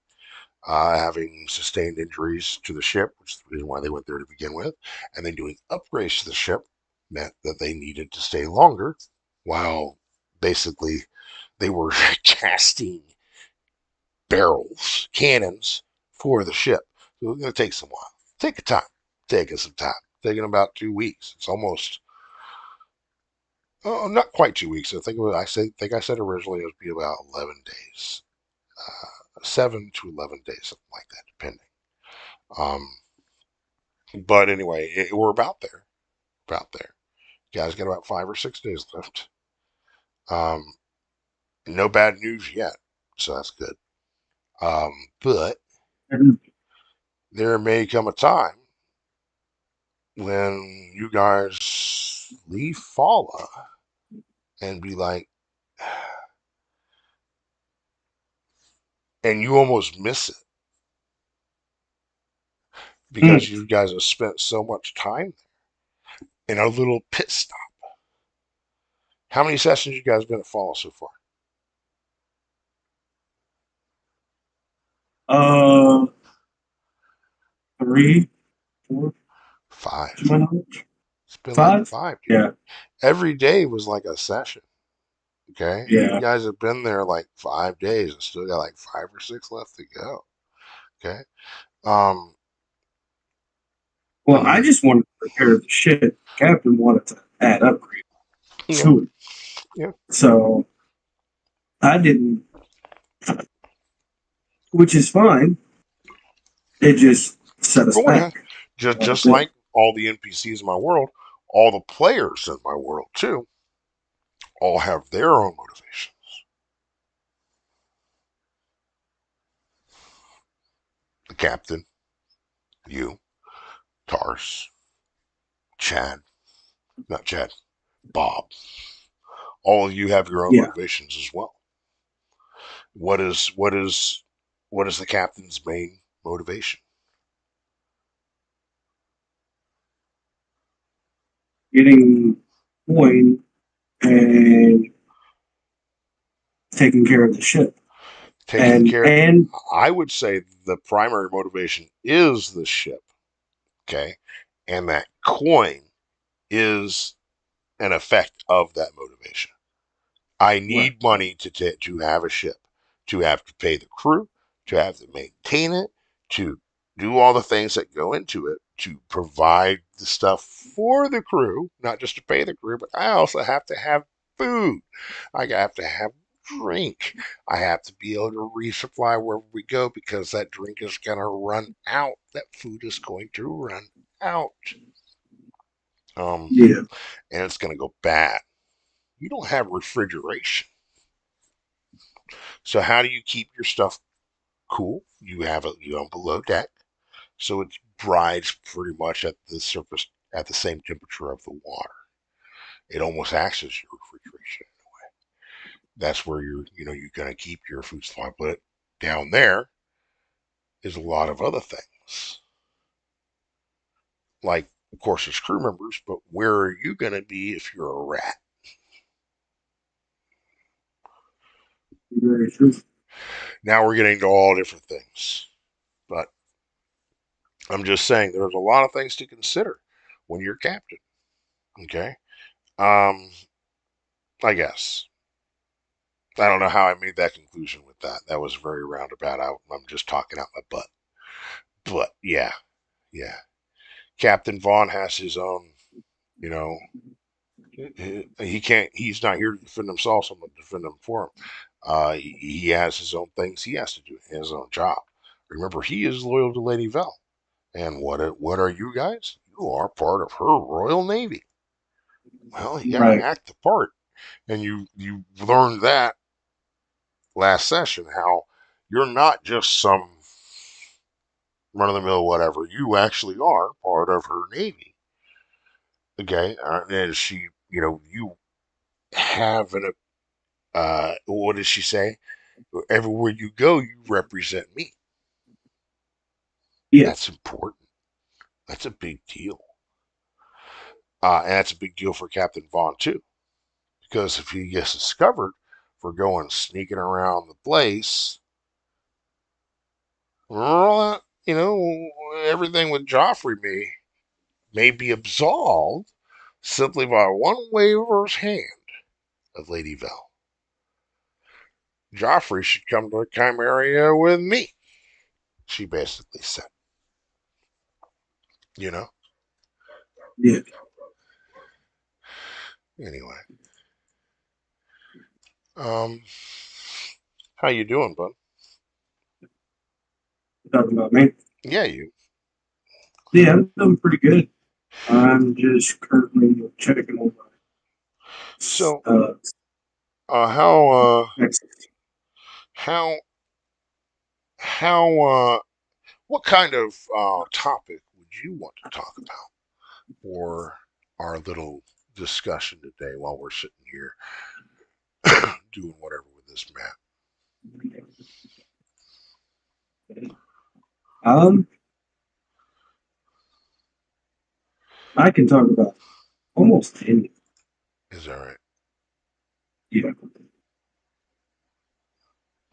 Speaker 1: having sustained injuries to the ship, which is the reason why they went there to begin with, and then doing upgrades to the ship meant that they needed to stay longer, while basically they were casting barrels, cannons for the ship. So it's going to take some while. Take a time. Taking some time. Taking about 2 weeks. It's almost not quite 2 weeks. I think I said originally it would be about 11 days, 7 to 11 days, something like that, depending. Um, but anyway, we're about there. About there. You guys got about 5 or 6 days left. Um, no bad news yet, so that's good. But there may come a time when you guys leave Fala and be like, and you almost miss it because
Speaker 2: Mm.
Speaker 1: you guys have spent so much time in a little pit stop. How many sessions you guys been at Fala so far?
Speaker 2: Uh, three, four, to
Speaker 1: Five.
Speaker 2: my knowledge.
Speaker 1: It's been like
Speaker 2: Five?
Speaker 1: five, dude.
Speaker 2: Yeah,
Speaker 1: Every day was like a session. Okay, you
Speaker 2: yeah.
Speaker 1: guys have been there like 5 days and still got like 5 or 6 left to go. Okay, um, I
Speaker 2: Well, I
Speaker 1: mean,
Speaker 2: just wanted to repair the ship. Captain wanted to add upgrade
Speaker 1: yeah,
Speaker 2: to it.
Speaker 1: yeah.
Speaker 2: So I didn't, which is fine. It just set us
Speaker 1: Oh yeah,
Speaker 2: back quite a
Speaker 1: just
Speaker 2: bit.
Speaker 1: like all the NPCs in my world, all the players in my world too, all have their own motivations. The captain, you, Tars, Chad. Not Chad. Bob. All of you have your own
Speaker 2: Yeah.
Speaker 1: motivations as well. What is the captain's main motivation?
Speaker 2: Getting coin and taking care of the ship.
Speaker 1: Taking
Speaker 2: And
Speaker 1: care.
Speaker 2: and
Speaker 1: I would say the primary motivation is the ship. Okay, and that coin is an effect of that motivation. I
Speaker 2: right,
Speaker 1: need money to have a ship, to have to pay the crew, to have to maintain it, to do all the things that go into it, to provide the stuff for the crew, not just to pay the crew, but I also have to have food. I have to have drink. I have to be able to resupply wherever we go because that drink is going to run out. That food is going to run out. Um,
Speaker 2: yeah,
Speaker 1: and it's going to go bad. You don't have refrigeration. So how do you keep your stuff cool? You have below deck, so it brides pretty much at the surface at the same temperature of the water. It almost acts as your refrigeration. That's where you're going to keep your food supply. But down there is a lot of other things, like of course there's crew members, but where are you going to be if you're a rat?
Speaker 2: very true.
Speaker 1: Now we're getting to all different things, but I'm just saying there's a lot of things to consider when you're captain. Okay. Um, I guess. I don't know how I made that conclusion with that. That was very roundabout. I'm just talking out my butt. But yeah, yeah. Captain Vaughn has his own, you know, he can't, he's not here to defend himself, someone to defend him for him. He has his own things he has to do, his own job. Remember, he is loyal to Lady Vel. And what are you guys? You are part of her Royal Navy. Well, you gotta
Speaker 2: Right.
Speaker 1: act the part. And you learned that last session how you're not just some run of the mill whatever. You actually are part of her navy. Okay, and she, you have an what did she say? Everywhere you go, you represent me.
Speaker 2: Yeah.
Speaker 1: That's important. That's a big deal. And that's a big deal for Captain Vaughn too, because if he gets discovered for going sneaking around the place, well, everything with Joffrey may be absolved simply by one wave of his hand of Lady Vel. Joffrey should come to Chimeria with me, she basically said. You know?
Speaker 2: Yeah.
Speaker 1: Anyway. Um how you doing, bud?
Speaker 2: Talking about me.
Speaker 1: Yeah, you.
Speaker 2: Yeah, I'm doing pretty good. I'm just currently checking on
Speaker 1: So
Speaker 2: my
Speaker 1: how
Speaker 2: next.
Speaker 1: how how what kind of topic would you want to talk about for our little discussion today while we're sitting here doing whatever with this map?
Speaker 2: Um, I can talk about almost any.
Speaker 1: Is that right?
Speaker 2: Yeah.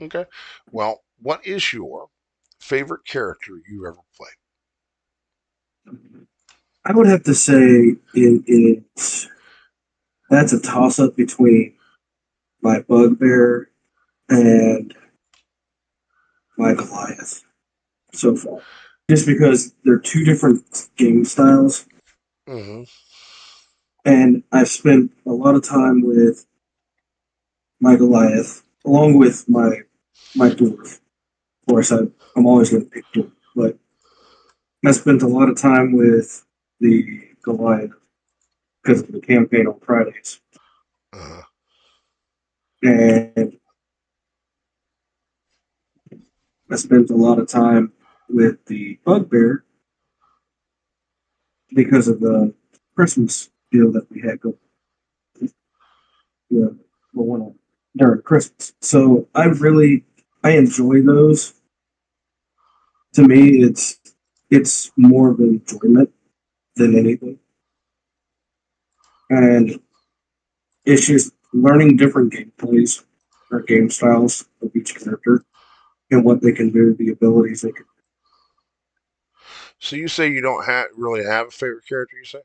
Speaker 1: Okay. Well, what is your favorite character you ever played?
Speaker 2: I would have to say it's that's a toss up between my bugbear and my Goliath so far. Just because they're two different game styles,
Speaker 1: Mm-hmm.
Speaker 2: and I've spent a lot of time with my Goliath along with my dwarf. Of course, I'm always going to pick dwarf, but I spent a lot of time with the Goliath because of the campaign on Fridays,
Speaker 1: Uh-huh.
Speaker 2: and I spent a lot of time with the bugbear because of the Christmas deal that we had going, yeah, going on during Christmas. So I enjoy those. To me, it's more of an enjoyment than anything, and it's just learning different gameplays or game styles of each character and what they can do, the abilities they can.
Speaker 1: So you say you don't really have a favorite character, you say?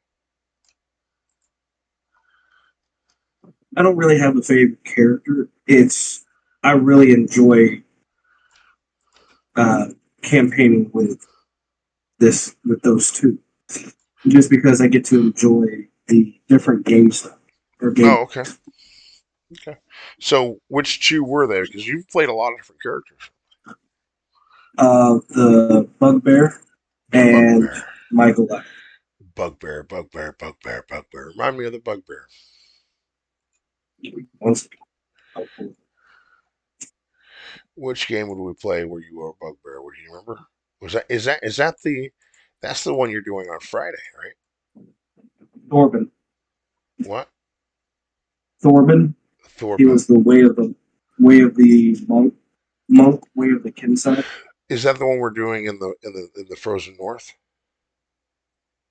Speaker 2: I don't really have a favorite character. It's I really enjoy uh, campaigning with those two, just because I get to enjoy the different game stuff or game.
Speaker 1: Oh, okay. Okay. So which two were they? Because you've played a lot of different characters.
Speaker 2: The Bugbear and
Speaker 1: Bugbear.
Speaker 2: Michael.
Speaker 1: Bugbear, bugbear, bugbear, bugbear. Remind me of the bugbear.
Speaker 2: Once
Speaker 1: Which game would we play where you were a bugbear? Would you remember? Is that the that's the one you're doing on Friday, right?
Speaker 2: Thorben,
Speaker 1: What?
Speaker 2: Thorben, he
Speaker 1: Thorben.
Speaker 2: was the way of the way of the Kinside.
Speaker 1: Is that the one we're doing in the frozen north?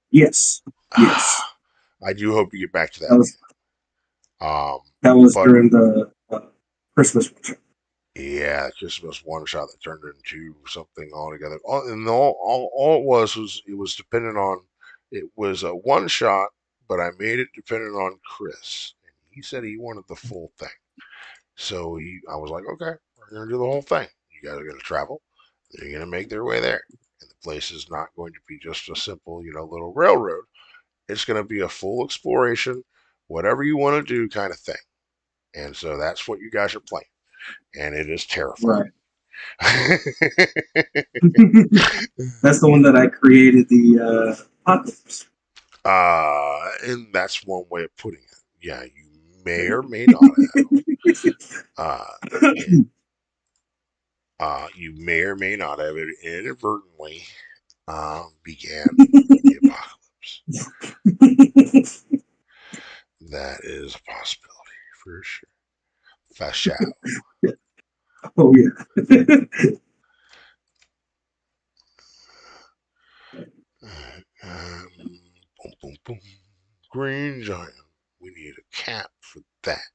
Speaker 2: Yes, yes,
Speaker 1: I do hope you get back to
Speaker 2: that
Speaker 1: that
Speaker 2: was
Speaker 1: game.
Speaker 2: that was
Speaker 1: But
Speaker 2: during the Christmas one.
Speaker 1: yeah, Christmas one shot that turned into something altogether. And all it was dependent on it was a one shot, but I made it dependent on Chris. And he said he wanted the full thing. So I was like, okay, we're gonna do the whole thing. You guys are gonna travel. They're gonna make their way there, and the place is not going to be just a simple, little railroad. It's gonna be a full exploration, whatever you want to do, kind of thing. And so that's what you guys are playing, and it is terrifying.
Speaker 2: Right. That's the one that I created the apocalypse.
Speaker 1: And that's one way of putting it. Yeah, you may or may not have. Uh, it, you may or may not have it inadvertently began the apocalypse. That is a possibility for sure. Fashow.
Speaker 2: Oh yeah.
Speaker 1: Boom, boom, boom. Green giant. We need a cap for that.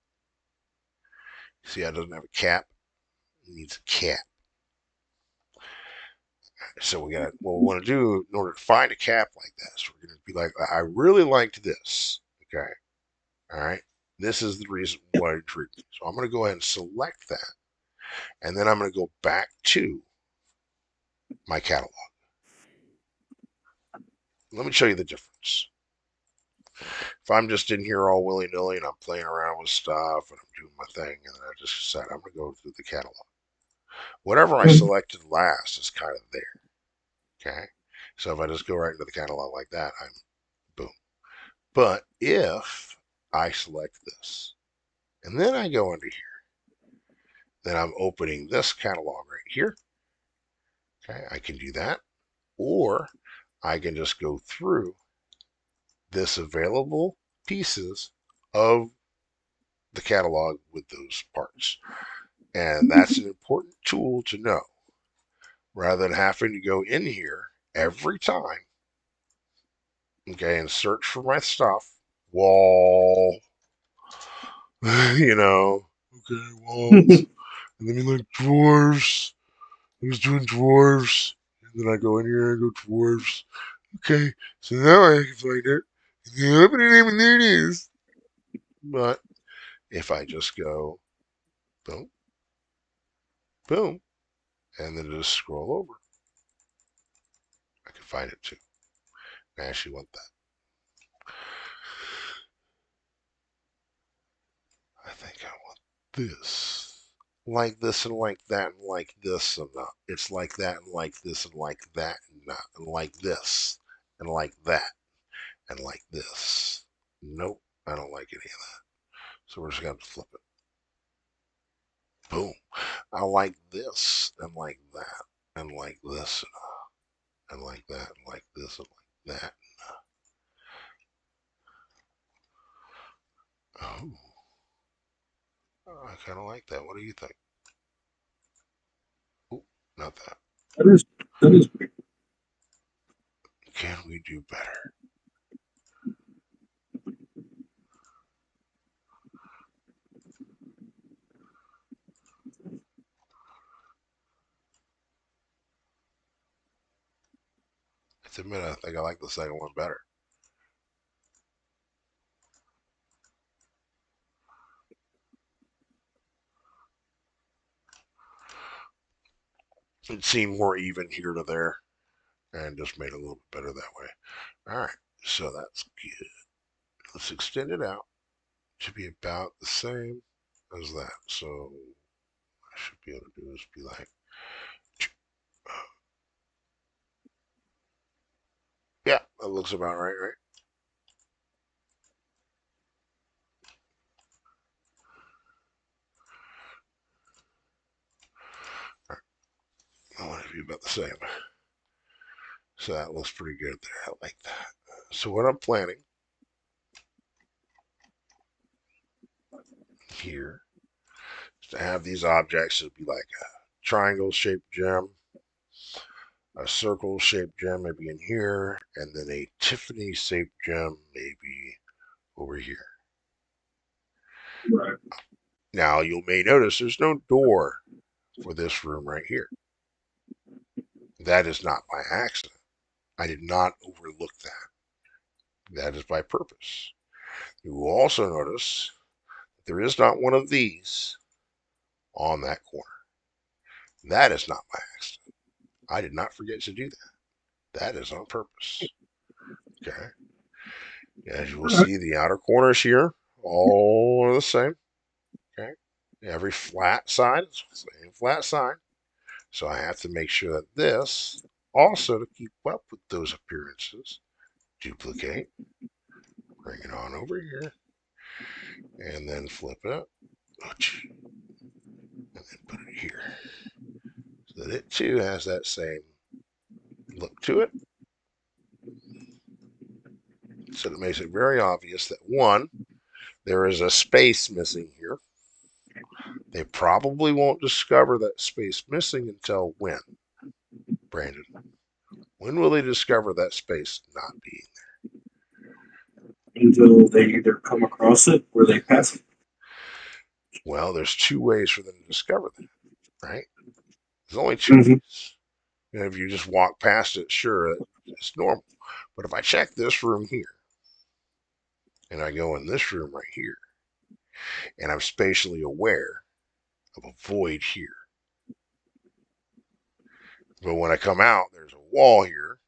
Speaker 1: See how it doesn't have a cap? It needs a cap. So what we want to do in order to find a cap like this, we're going to be like, I really liked this. Okay. All right. This is the reason why it intrigued me. So I'm going to go ahead and select that. And then I'm going to go back to my catalog. Let me show you the difference. If I'm just in here all willy nilly and I'm playing around with stuff and I'm doing my thing, and then I just decide I'm going to go through the catalog. Whatever I selected last is kind of there. Okay. So if I just go right into the catalog like that, I'm boom. But if I select this and then I go into here, then I'm opening this catalog right here. Okay. I can do that. Or I can just go through this available pieces of the catalog with those parts. And that's an important tool to know rather than having to go in here every time, okay, and search for my stuff. Wall, okay, walls. And then like dwarves. I was doing dwarves. And then I go in here and I go dwarves. Okay, so now I can find it. And then open it name and there it is. But if I just go boom, boom, and then just scroll over, I can find it too. I actually want that. I think I want this. Like this and like that and like this and not. It's like that and like this and like that and not. And like this and like that and like this. Nope, I don't like any of that. So we're just going to flip it. Boom. I like this and like that and like this and like that and like this and like that. Oh, I kind of like that. What do you think? Oh, not that.
Speaker 2: That is great.
Speaker 1: Can we do better? To admit, I think I like the second one better. It seemed more even here to there, and just made it a little bit better that way. All right, so that's good. Let's extend it out to be about the same as that. So I should be able to do is be like, yeah, that looks about right, right? All right, I want it to be about the same. So that looks pretty good there. I like that. So what I'm planning here is to have these objects to be like a triangle shaped gem, a circle shaped gem maybe in here, and then a Tiffany shaped gem maybe over here.
Speaker 2: Right.
Speaker 1: Now you may notice there's no door for this room right here. That is not by accident. I did not overlook that. That is by purpose. You will also notice that there is not one of these on that corner. That is not by accident. I did not forget to do that. That is on purpose. Okay. As you will
Speaker 2: All right.
Speaker 1: see, the outer corners here all are the same. Okay. Every flat side is the same flat side. So I have to make sure that this also, to keep up with those appearances, duplicate, bring it on over here, and then flip it, and then put it here. So that it too has that same look to it. So it makes it very obvious that one, there is a space missing here. They probably won't discover that space missing until when, Brandon? When will they discover that space not being
Speaker 2: Until they either come across it or they pass it.
Speaker 1: there? Well, there's two ways for them to discover that, right? There's only two
Speaker 2: Mm-hmm.
Speaker 1: ways. And if you just walk past it, sure, it's normal. But if I check this room here, and I go in this room right here, and I'm spatially aware of a void here. But when I come out, there's a wall here.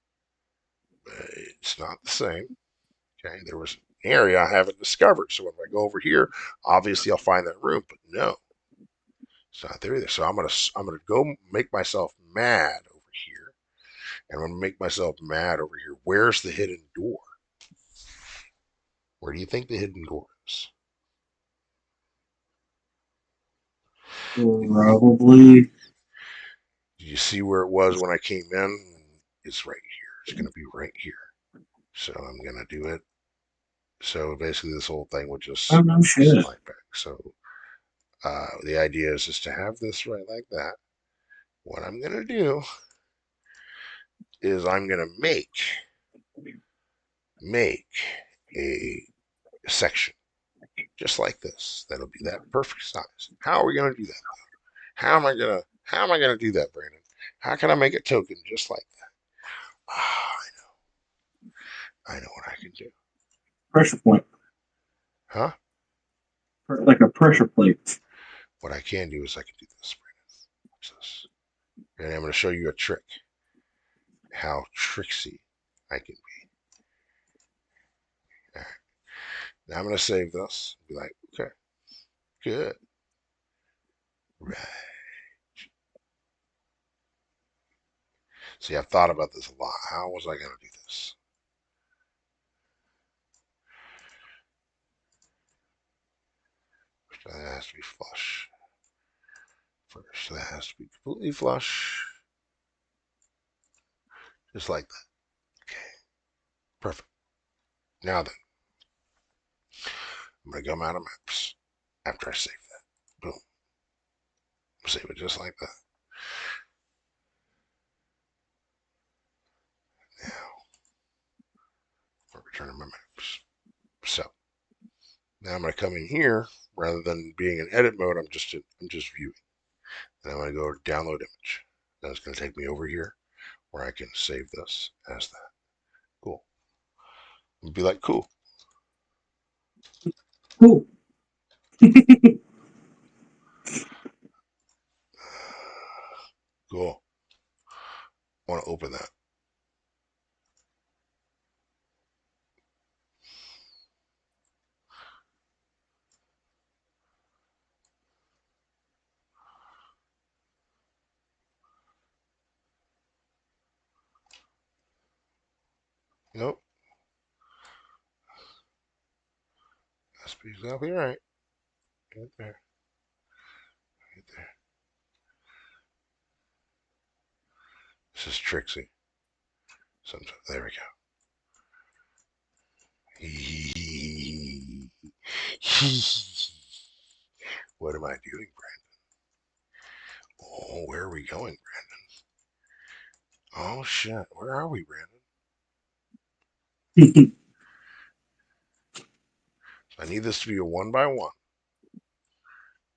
Speaker 1: But it's not the same. Okay, there was an area I haven't discovered. So if I go over here, obviously I'll find that room. But no, it's not there either. So I'm gonna go make myself mad over here, and I'm gonna make myself mad over here. Where's the hidden door? Where do you think the hidden door is?
Speaker 2: Probably.
Speaker 1: Did you see where it was when I came in? It's right here. It's gonna be right here. So I'm gonna do it. So basically, this whole thing would just
Speaker 2: Oh no shit.
Speaker 1: slide back. So the idea is just to have this right like that. What I'm gonna do is I'm gonna make a section just like this. That'll be that perfect size. How are we gonna do that? How am I gonna do that, Brandon? How can I make a token just like that? Ah, I know what I can do.
Speaker 2: Pressure point.
Speaker 1: Huh?
Speaker 2: Like a pressure plate.
Speaker 1: What I can do is I can do this, Brandon. Watch this. And I'm gonna show you a trick. How tricksy I can be. All right. Now I'm gonna save this. Be like, okay, good. Right. See, I've thought about this a lot. How was I gonna do this? That has to be flush. First, that has to be completely flush. Just like that. Okay. Perfect. Now then, I'm going to come out of maps after I save that. Boom. Save it just like that. Now, we're returning my maps. So, now I'm going to come in here, rather than being in edit mode, I'm just viewing. And I'm going to go to download image. Then it's going to take me over here where I can save this as that. Cool. And be like, cool.
Speaker 2: Cool.
Speaker 1: Cool. I want to open that. Nope. That's exactly right. Right there. Right there. This is Trixie. Sometimes. There we go. What am I doing, Brandon? Oh, where are we going, Brandon? Oh, shit. Where are we, Brandon?
Speaker 2: Hmm.
Speaker 1: I need this to be a one by one. It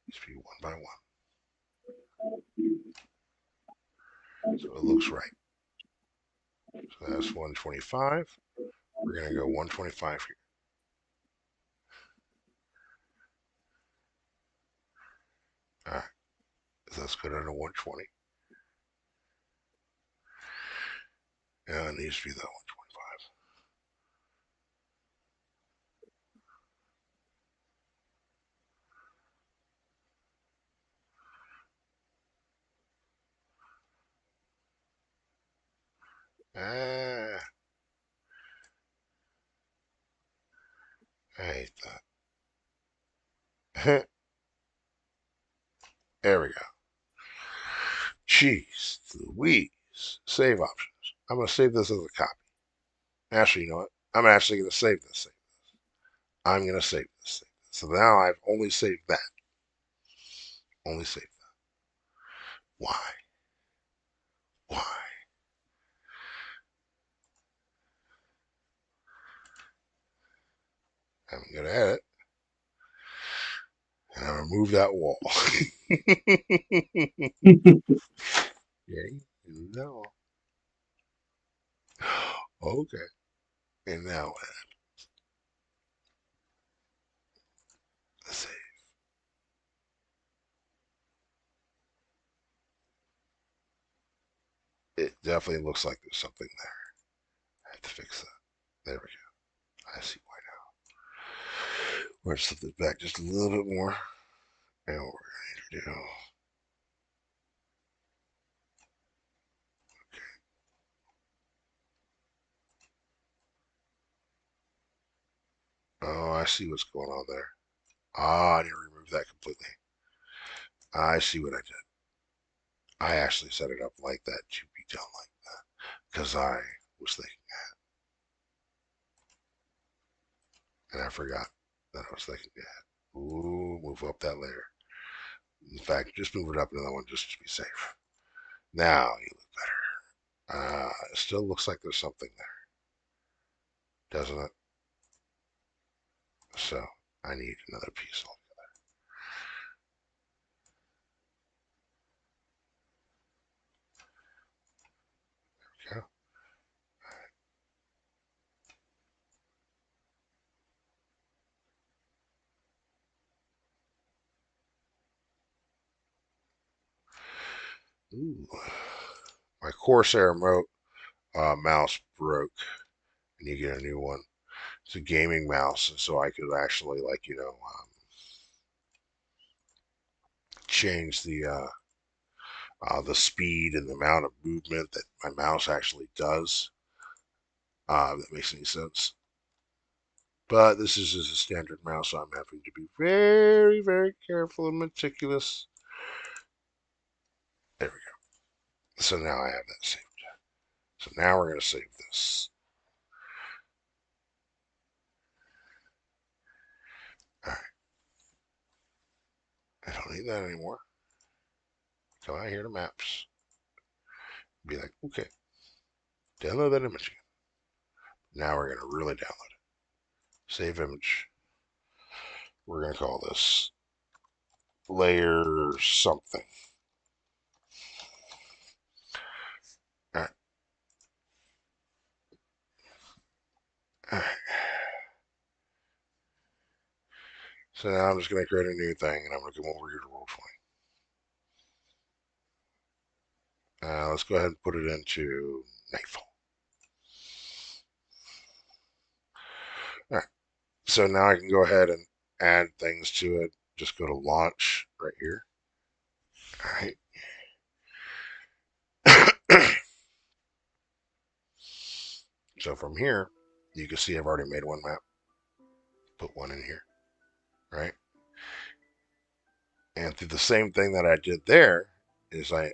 Speaker 1: needs to be one by one. So it looks right. So that's 125. We're going to go 125 here. All right. So let's go down to 120. Yeah, it needs to be that 125. Ah, I hate that. There we go. Jeez Louise. Save options. I'm going to save this as a copy. Actually, you know what? I'm actually going to save this. I'm going to save this. So now I've only saved that. Only saved that. Why? Why? I'm going to edit. And I remove that wall. Okay. No. Okay. And now let's see. It definitely looks like there's something there. I have to fix that. There we go. I see why now. We're going to slip this back just a little bit more. And what we're going to do. Oh, I see what's going on there. Ah, I didn't remove that completely. I see what I did. I actually set it up like that to be done like that. Because I was thinking, and I forgot that I was thinking that. Ooh, move up that layer. In fact, just move it up another one just to be safe. Now you look better. It still looks like there's something there, doesn't it? So I need another piece. Okay. Ooh. My Corsair mouse broke, and you get a new one. It's a gaming mouse, and so I could actually, like, change the speed and the amount of movement that my mouse actually does. If that makes any sense. But this is just a standard mouse, so I'm having to be very, very careful and meticulous. There we go. So now I have that saved. So now we're going to save this. I don't need that anymore. Come out here to maps. Be like, okay, download that image again. Now we're going to really download it. Save image. We're going to call this layer something. All right. All right. So now I'm just going to create a new thing, and I'm going to come over here to Roll20. Let's go ahead and put it into Nightfall. All right. So now I can go ahead and add things to it. Just go to Launch right here. All right. So from here, you can see I've already made one map. Put one in here, right? And through the same thing that I did there is I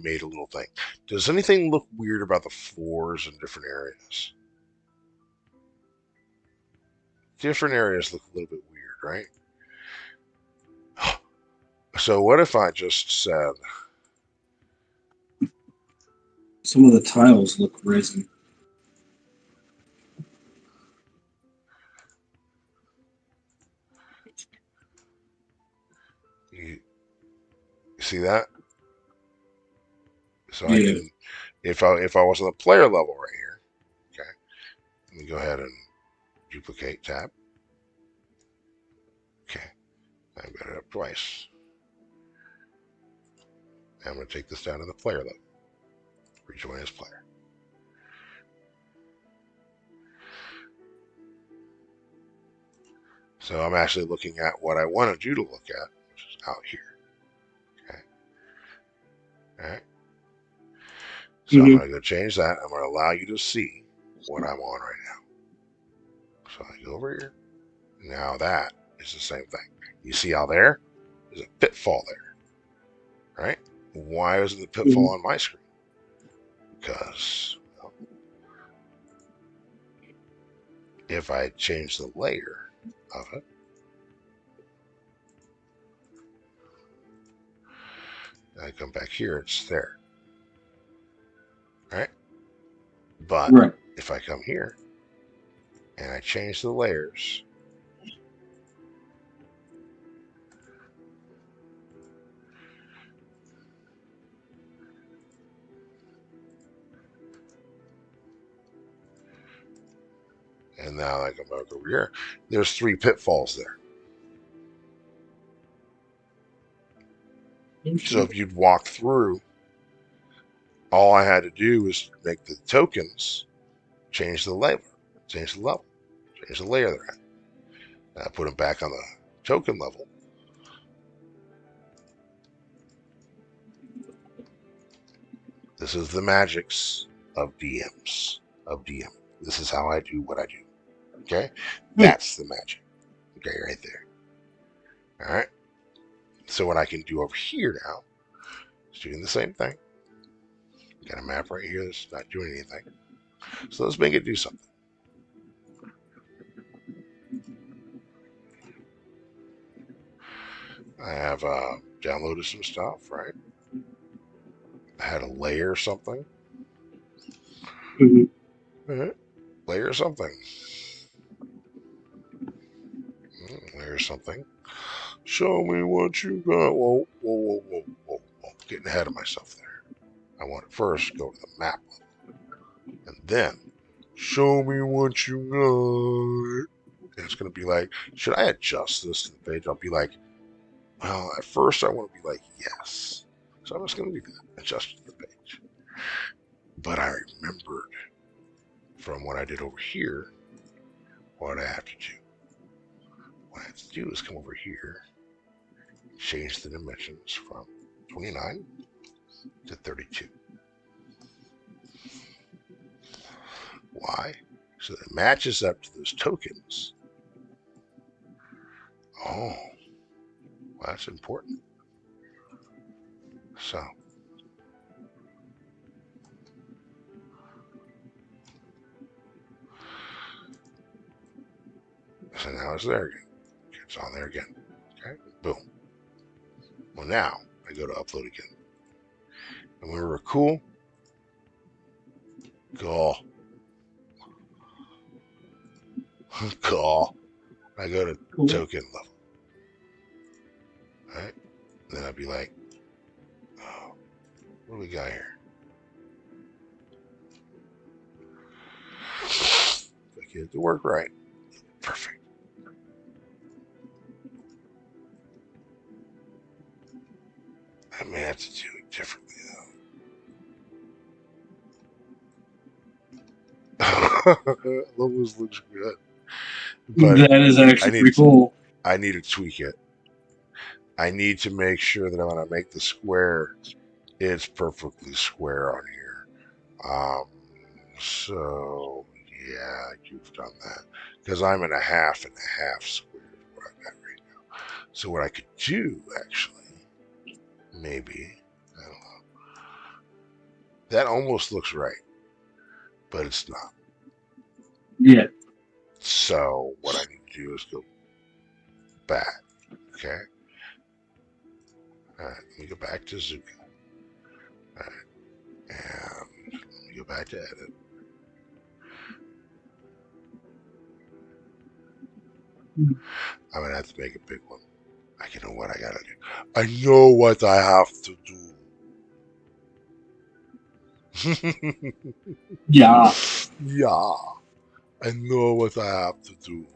Speaker 1: made a little thing. Does anything look weird about the floors in different areas? Different areas look a little bit weird, right? So what if I just said,
Speaker 2: Some of the tiles look resin.
Speaker 1: you see that? So I
Speaker 2: Yeah.
Speaker 1: can, if I was on the player level right here, okay, let me go ahead and duplicate tab. Okay, I've got it up twice. I'm going to take this down to the player level. Rejoin as player. So I'm actually looking at what I wanted you to look at, which is out here. Okay. All right. So I'm going to go change that. I'm going to allow you to see what I'm on right now. So I go over here. Now that is the same thing. You see how there's a pitfall there, right? Why isn't the pitfall on my screen? Because well, if I change the layer of it, I come back here, it's there, right? But
Speaker 2: Right.
Speaker 1: if I come here and I change the layers, and now I come back over here, there's 3 pitfalls there. So if you'd walk through, all I had to do was make the tokens change the level, change the level, change the layer they're at. And I put them back on the token level. This is the magics of DMs, of DM. This is how I do what I do. Okay? That's the magic. Okay, right there. All right? So what I can do over here now is doing the same thing. Got a map right here that's not doing anything. So let's make it do something. I have downloaded some stuff, right? I had a layer something.
Speaker 2: Mm-hmm.
Speaker 1: Layer something. Layer something. Show me what you got. Whoa, whoa, whoa, whoa, whoa, whoa. Getting ahead of myself there. I want to first go to the map level. And then, show me what you got. And it's going to be like, should I adjust this to the page? I'll be like, well, at first I want to be like, yes. So I'm just going to do that. Adjust to the page. But I remembered from what I did over here what I have to do. What I have to do is come over here, change the dimensions from 29 to 32. Why? So that it matches up to those tokens. Oh, well, that's important. So now it's there again. It's on there again. Okay, boom. Well, now I go to upload again. And when we're cool, go. Go. I go to
Speaker 2: Cool.
Speaker 1: token level. All right. Then I'd be like, oh, what do we got here? If I get it to work right. Perfect. I may have to do it differently though. Logos looks good, but
Speaker 2: That is actually pretty cool.
Speaker 1: I need to tweak it. I need to make sure that when I make the square, it's perfectly square on here. So yeah, you've done that because I'm in a half and a half square is what I've got right now. So what I could do actually, maybe, I don't know. That almost looks right, but it's not.
Speaker 2: Yeah.
Speaker 1: So what I need to do is go back. Okay. All right. Let me go back to Zuka. All right. And let me go back to edit. I'm gonna have to make a big one. I know what I gotta do. I know what I have to do.
Speaker 2: Yeah.
Speaker 1: Yeah, I know what I have to do.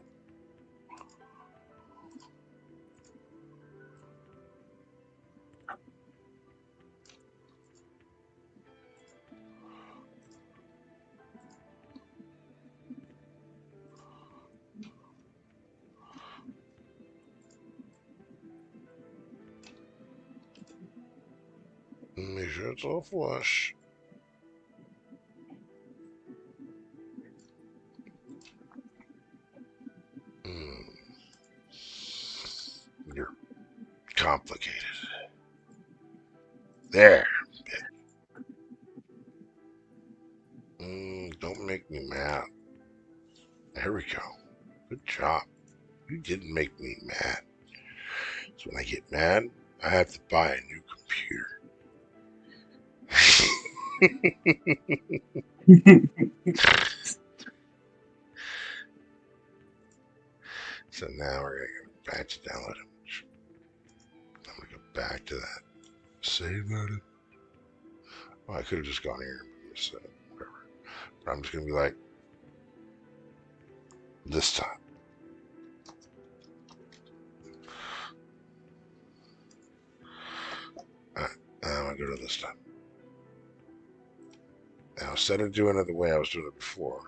Speaker 1: Make sure it's all flush. You're complicated. There. Don't make me mad. There we go. Good job. You didn't make me mad. So when I get mad, I have to buy a new computer. So now we're going to go back to download image. I'm going to go back to that. Save that. Oh, I could have just gone here and set it, whatever. But I'm just going to be like, this time. Alright, now I'm going to go to this time. Now, instead of doing it the way I was doing it before,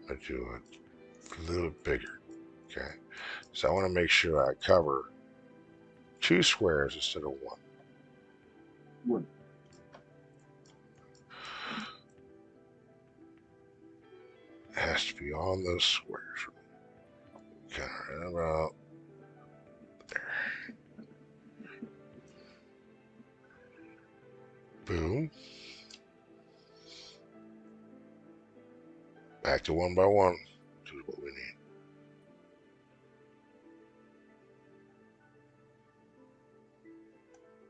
Speaker 1: I do it a little bigger. Okay, so I want to make sure I cover 2 squares instead of 1.
Speaker 2: One.
Speaker 1: It has to be on those squares. Okay, right about there. Boom. Back to 1 by 1, which is what we need.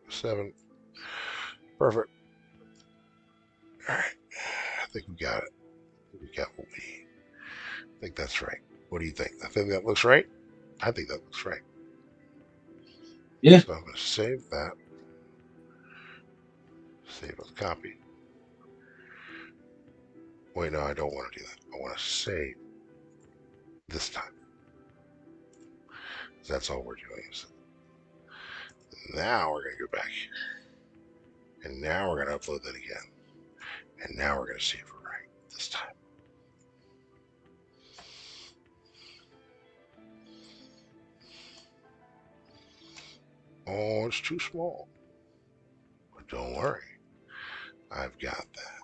Speaker 1: Seven. Perfect. All right. I think we got it. We got what we need. I think that's right. What do you think? I think that looks right. I think that looks right.
Speaker 2: Yeah.
Speaker 1: So I'm going to save that. Save as copy. Wait, no, I don't want to do that. I want to save this time. That's all we're doing. So now we're going to go back here. And now we're going to upload that again. And now we're going to see if we're right this time. Oh, it's too small. But don't worry. I've got that.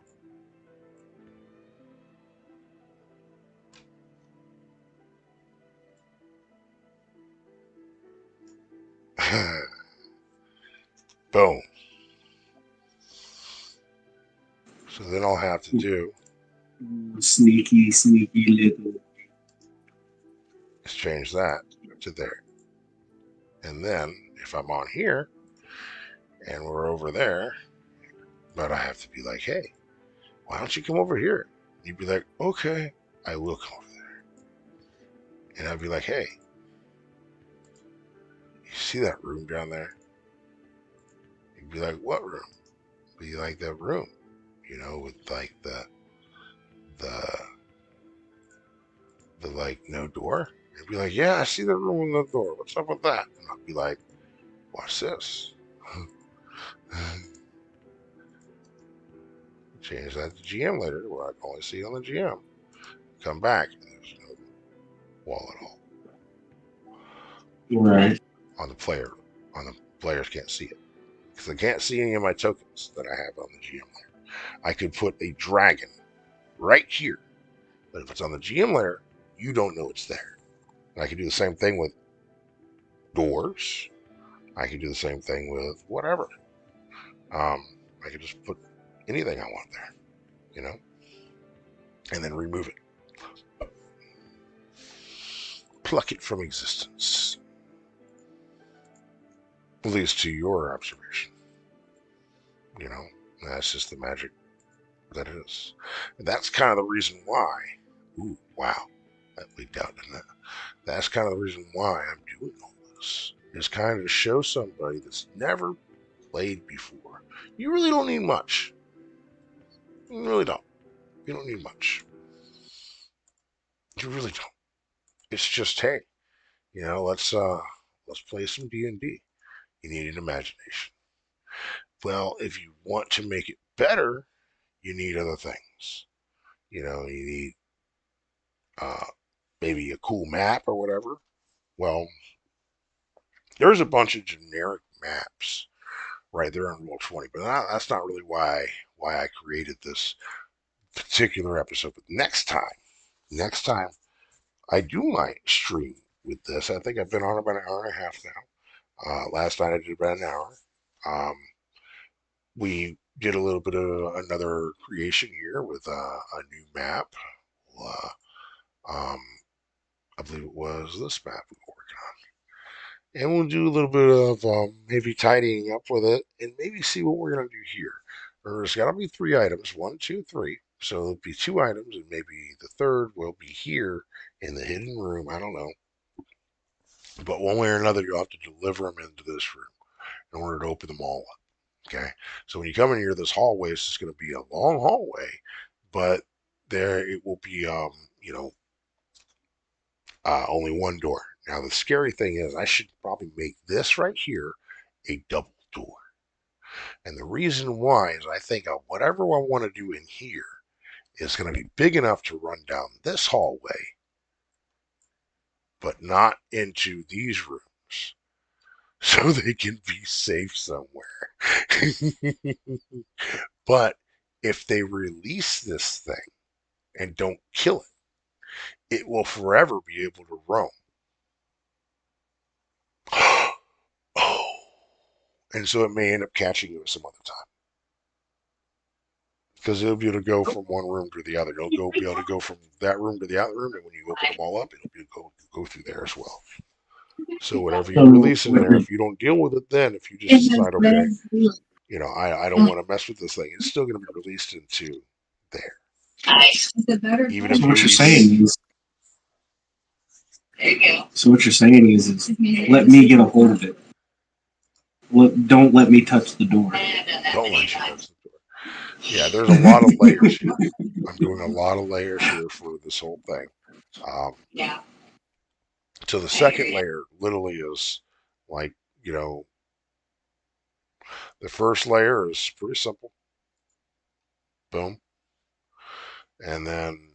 Speaker 1: Boom. So then I'll have to do
Speaker 2: Sneaky, sneaky little.
Speaker 1: is change that to there. And then if I'm on here, and we're over there, but I have to be like, hey, why don't you come over here? You'd be like, okay, I will come over there. And I'd be like, hey, you see that room down there? You'd be like, what room? Be like that room, with like the like no door. You'd be like, yeah, I see the room with no door. What's up with that? And I'd be like, watch this. Change that to GM later, where I can only see on the GM. Come back, and there's no wall at all.
Speaker 2: Right.
Speaker 1: On the player. On the players can't see it. Because I can't see any of my tokens that I have on the GM layer. I could put a dragon right here. But if it's on the GM layer, you don't know it's there. And I can do the same thing with doors. I can do the same thing with whatever. I can just put anything I want there, and then remove it. Pluck it from existence. At least to your observation. That's just the magic that is. And that's kind of the reason why. Ooh, wow. That leaked out, didn't it? That's kind of the reason why I'm doing all this. Is kind of to show somebody that's never played before. You really don't need much. You really don't. You don't need much. You really don't. It's just, hey, let's play some D&D. You need an imagination. Well, if you want to make it better, you need other things. You need uh, maybe a cool map or whatever. Well, there's a bunch of generic maps right there on Roll20, but that's not really why I created this particular episode. But next time I do my stream with this. I think I've been on about an hour and a half now. Last night I did about an hour. Um, we did a little bit of another creation here with a new map. Uh, um, I believe it was this map we were working on. And we'll do a little bit of maybe tidying up with it and maybe see what we're going to do here. There's got to be 3 items, 1, 2, 3. So there'll be 2 items, and maybe the third will be here in the hidden room. I don't know. But one way or another, you'll have to deliver them into this room in order to open them all up. Okay. So when you come in here, this hallway is just going to be a long hallway, but there it will be, only one door. Now, the scary thing is, I should probably make this right here a double door. And the reason why is I think whatever I want to do in here is going to be big enough to run down this hallway, but not into these rooms. So they can be safe somewhere. But if they release this thing and don't kill it, it will forever be able to roam. Oh, and so it may end up catching you at some other time. Because it'll be able to go from one room to the other. It'll be able to go from that room to the other room, and when you open them all up, it'll be able to go through there as well. So whatever you release in there, if you don't deal with it, then if you just decide, okay, I don't want to mess with this thing, it's still going to be released into there. Even if
Speaker 2: so what you're saying is, so what you're saying is let me get a hold of it. Don't let me touch the door.
Speaker 1: Don't let you touch the door. Yeah, there's a lot of layers here. I'm doing a lot of layers here for this whole thing. So the second layer literally is like, the first layer is pretty simple. Boom. And then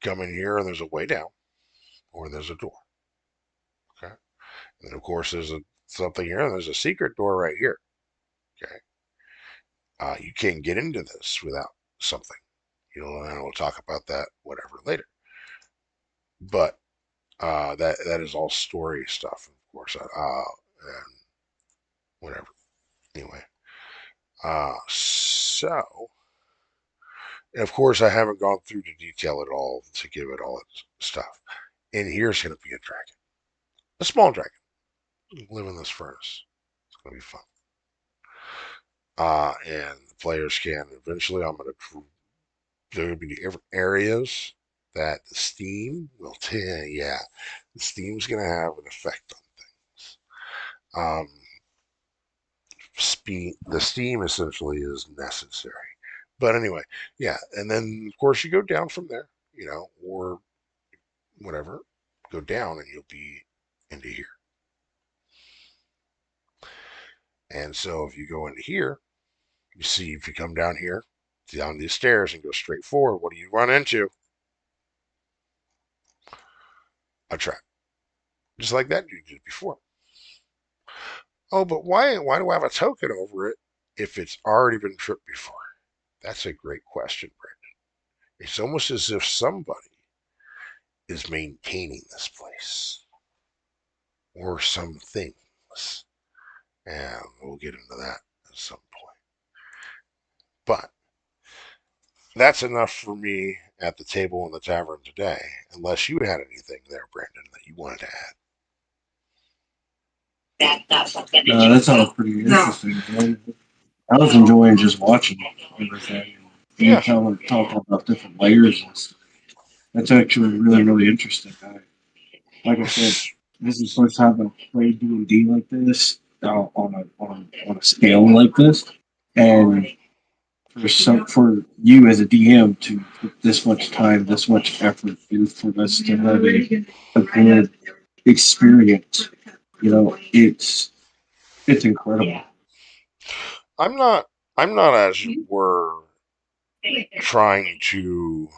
Speaker 1: come in here and there's a way down or there's a door. Okay. And then of course there's something here and there's a secret door right here. Okay. You can't get into this without something. And we'll talk about that whatever later. But that is all story stuff, of course. And whatever. Anyway. So and of course, I haven't gone through to detail it all to give it all its stuff. And here's going to be a dragon, a small dragon, live in this furnace. It's going to be fun. and the players can eventually. There will be different areas that the steam will tell. Yeah, the steam's going to have an effect on things. The steam essentially is necessary. But anyway, yeah, and then of course you go down from there, or whatever, go down and you'll be into here. And so if you go into here, you see if you come down here, down these stairs and go straight forward, what do you run into? A trap. Just like that you did before. Oh, but why do I have a token over it if it's already been tripped before? That's a great question, Brandon. It's almost as if somebody is maintaining this place or some things. And we'll get into that at some point. But that's enough for me at the table in the tavern today, unless you had anything there, Brandon, that you wanted to add.
Speaker 2: That sounds pretty interesting, man. I was enjoying just watching everything. You
Speaker 1: Yeah.
Speaker 2: talk about different layers and stuff. That's actually really, really interesting. Like I said, this is the first time I've played D&D like this on a scale like this, and for you as a DM to put this much time, this much effort in for us to have a good experience, it's incredible.
Speaker 1: I'm not I'm not as it were trying to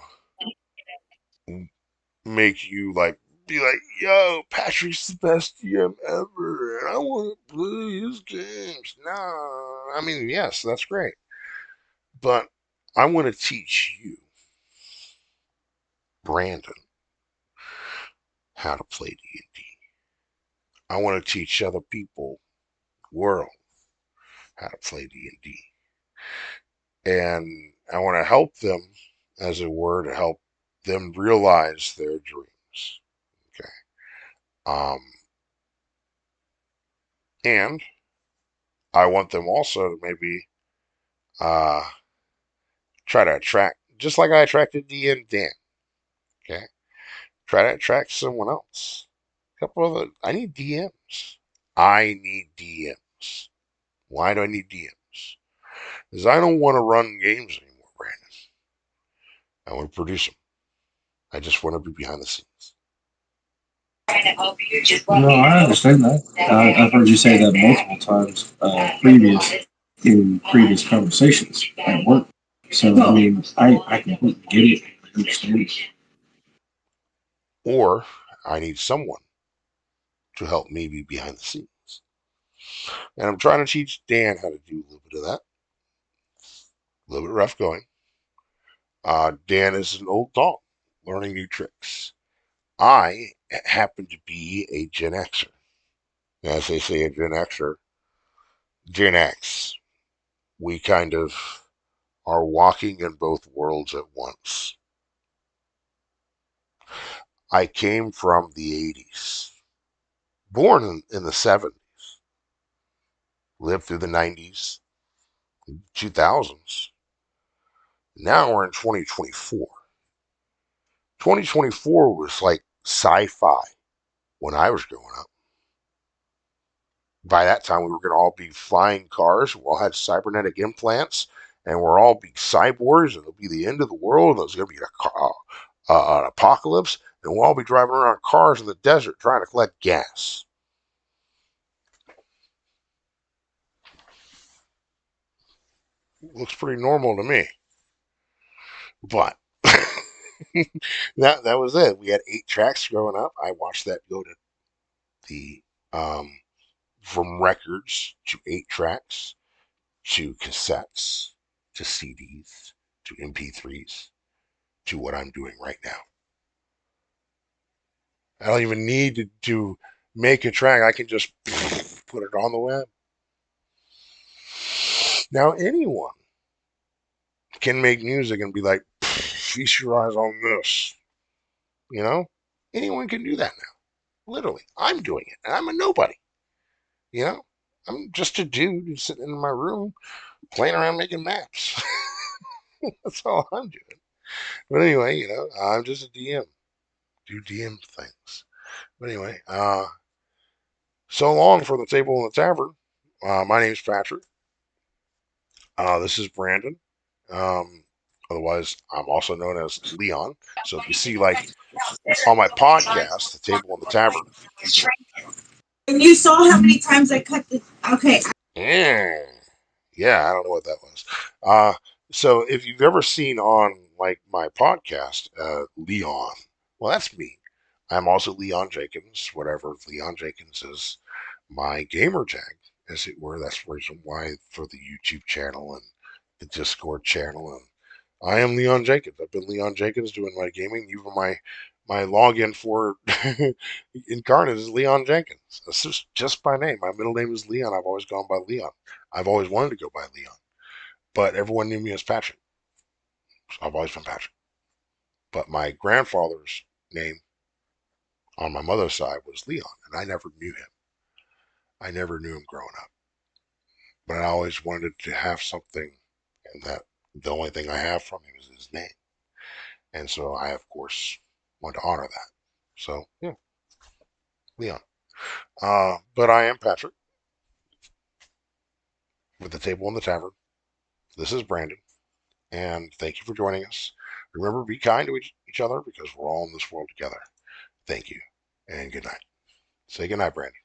Speaker 1: make you like be like, yo, Patrick's the best DM ever, and I want to play his games. No, I mean, yes, that's great, but I want to teach you, Brandon, how to play D&D. I want to teach other people, world, how to play D&D, and I want to help them, as it were, to help them realize their dreams. Okay. Um, and I want them also to maybe uh, try to attract, just like I attracted D and Dan. Okay, try to attract someone else. A couple of I need DMs. I need DMs. Why do I need DMs? Because I don't want to run games anymore, Brandon. I want to produce them. I just want to be behind the scenes.
Speaker 2: No, I understand that. I've heard you say that multiple times in previous conversations at work. So I mean, I completely get it. I understand it.
Speaker 1: Or I need someone to help me be behind the scenes. And I'm trying to teach Dan how to do a little bit of that. A little bit rough going. Dan is an old dog learning new tricks. I happen to be a Gen Xer. As they say, a Gen Xer, Gen X. We kind of are walking in both worlds at once. I came from the 80s, born in the 70s, lived through the 90s, 2000s. Now we're in 2024. 2024 was like sci-fi when I was growing up. By that time, we were going to all be flying cars. We all had cybernetic implants, and we're all be cyborgs, and it'll be the end of the world. And there's going to be an apocalypse, and we'll all be driving around cars in the desert trying to collect gas. Looks pretty normal to me. But that was it. We had 8 tracks growing up. I watched that go to the from records to 8 tracks to cassettes to CDs to MP3s to what I'm doing right now. I don't even need to make a track. I can just put it on the web. Now anyone can make music and be like, feast your eyes on this. You know, anyone can do that now. Literally, I'm doing it, and I'm a nobody. You know, I'm just a dude who's sitting in my room playing around making maps. That's all I'm doing. But anyway, I'm just a DM. Do DM things. But anyway, so long for the table in the tavern. My name's Patrick. This is Brandon. Um, Otherwise, I'm also known as Leon. So if you see, like, on my podcast, The Table in the Tavern.
Speaker 3: And you saw how many times I cut the. Okay.
Speaker 1: Yeah, yeah, I don't know what that was. Uh, so if you've ever seen on, like, my podcast, Leon, well, that's me. I'm also Leon Jenkins, whatever Leon Jenkins is my gamer tag, as it were. That's the reason why for the YouTube channel and the Discord channel. And I am Leon Jenkins. I've been Leon Jenkins doing my gaming. Even my login for Incarnate is Leon Jenkins. This is just my name. My middle name is Leon. I've always gone by Leon. I've always wanted to go by Leon, but everyone knew me as Patrick. So I've always been Patrick. But my grandfather's name on my mother's side was Leon, and I never knew him. I never knew him growing up. But I always wanted to have something, and that the only thing I have from him is his name. And so I, of course, want to honor that. So, yeah, Leon. But I am Patrick with the table in the tavern. This is Brandon, and thank you for joining us. Remember, be kind to each other because we're all in this world together. Thank you, and good night. Say good night, Brandon.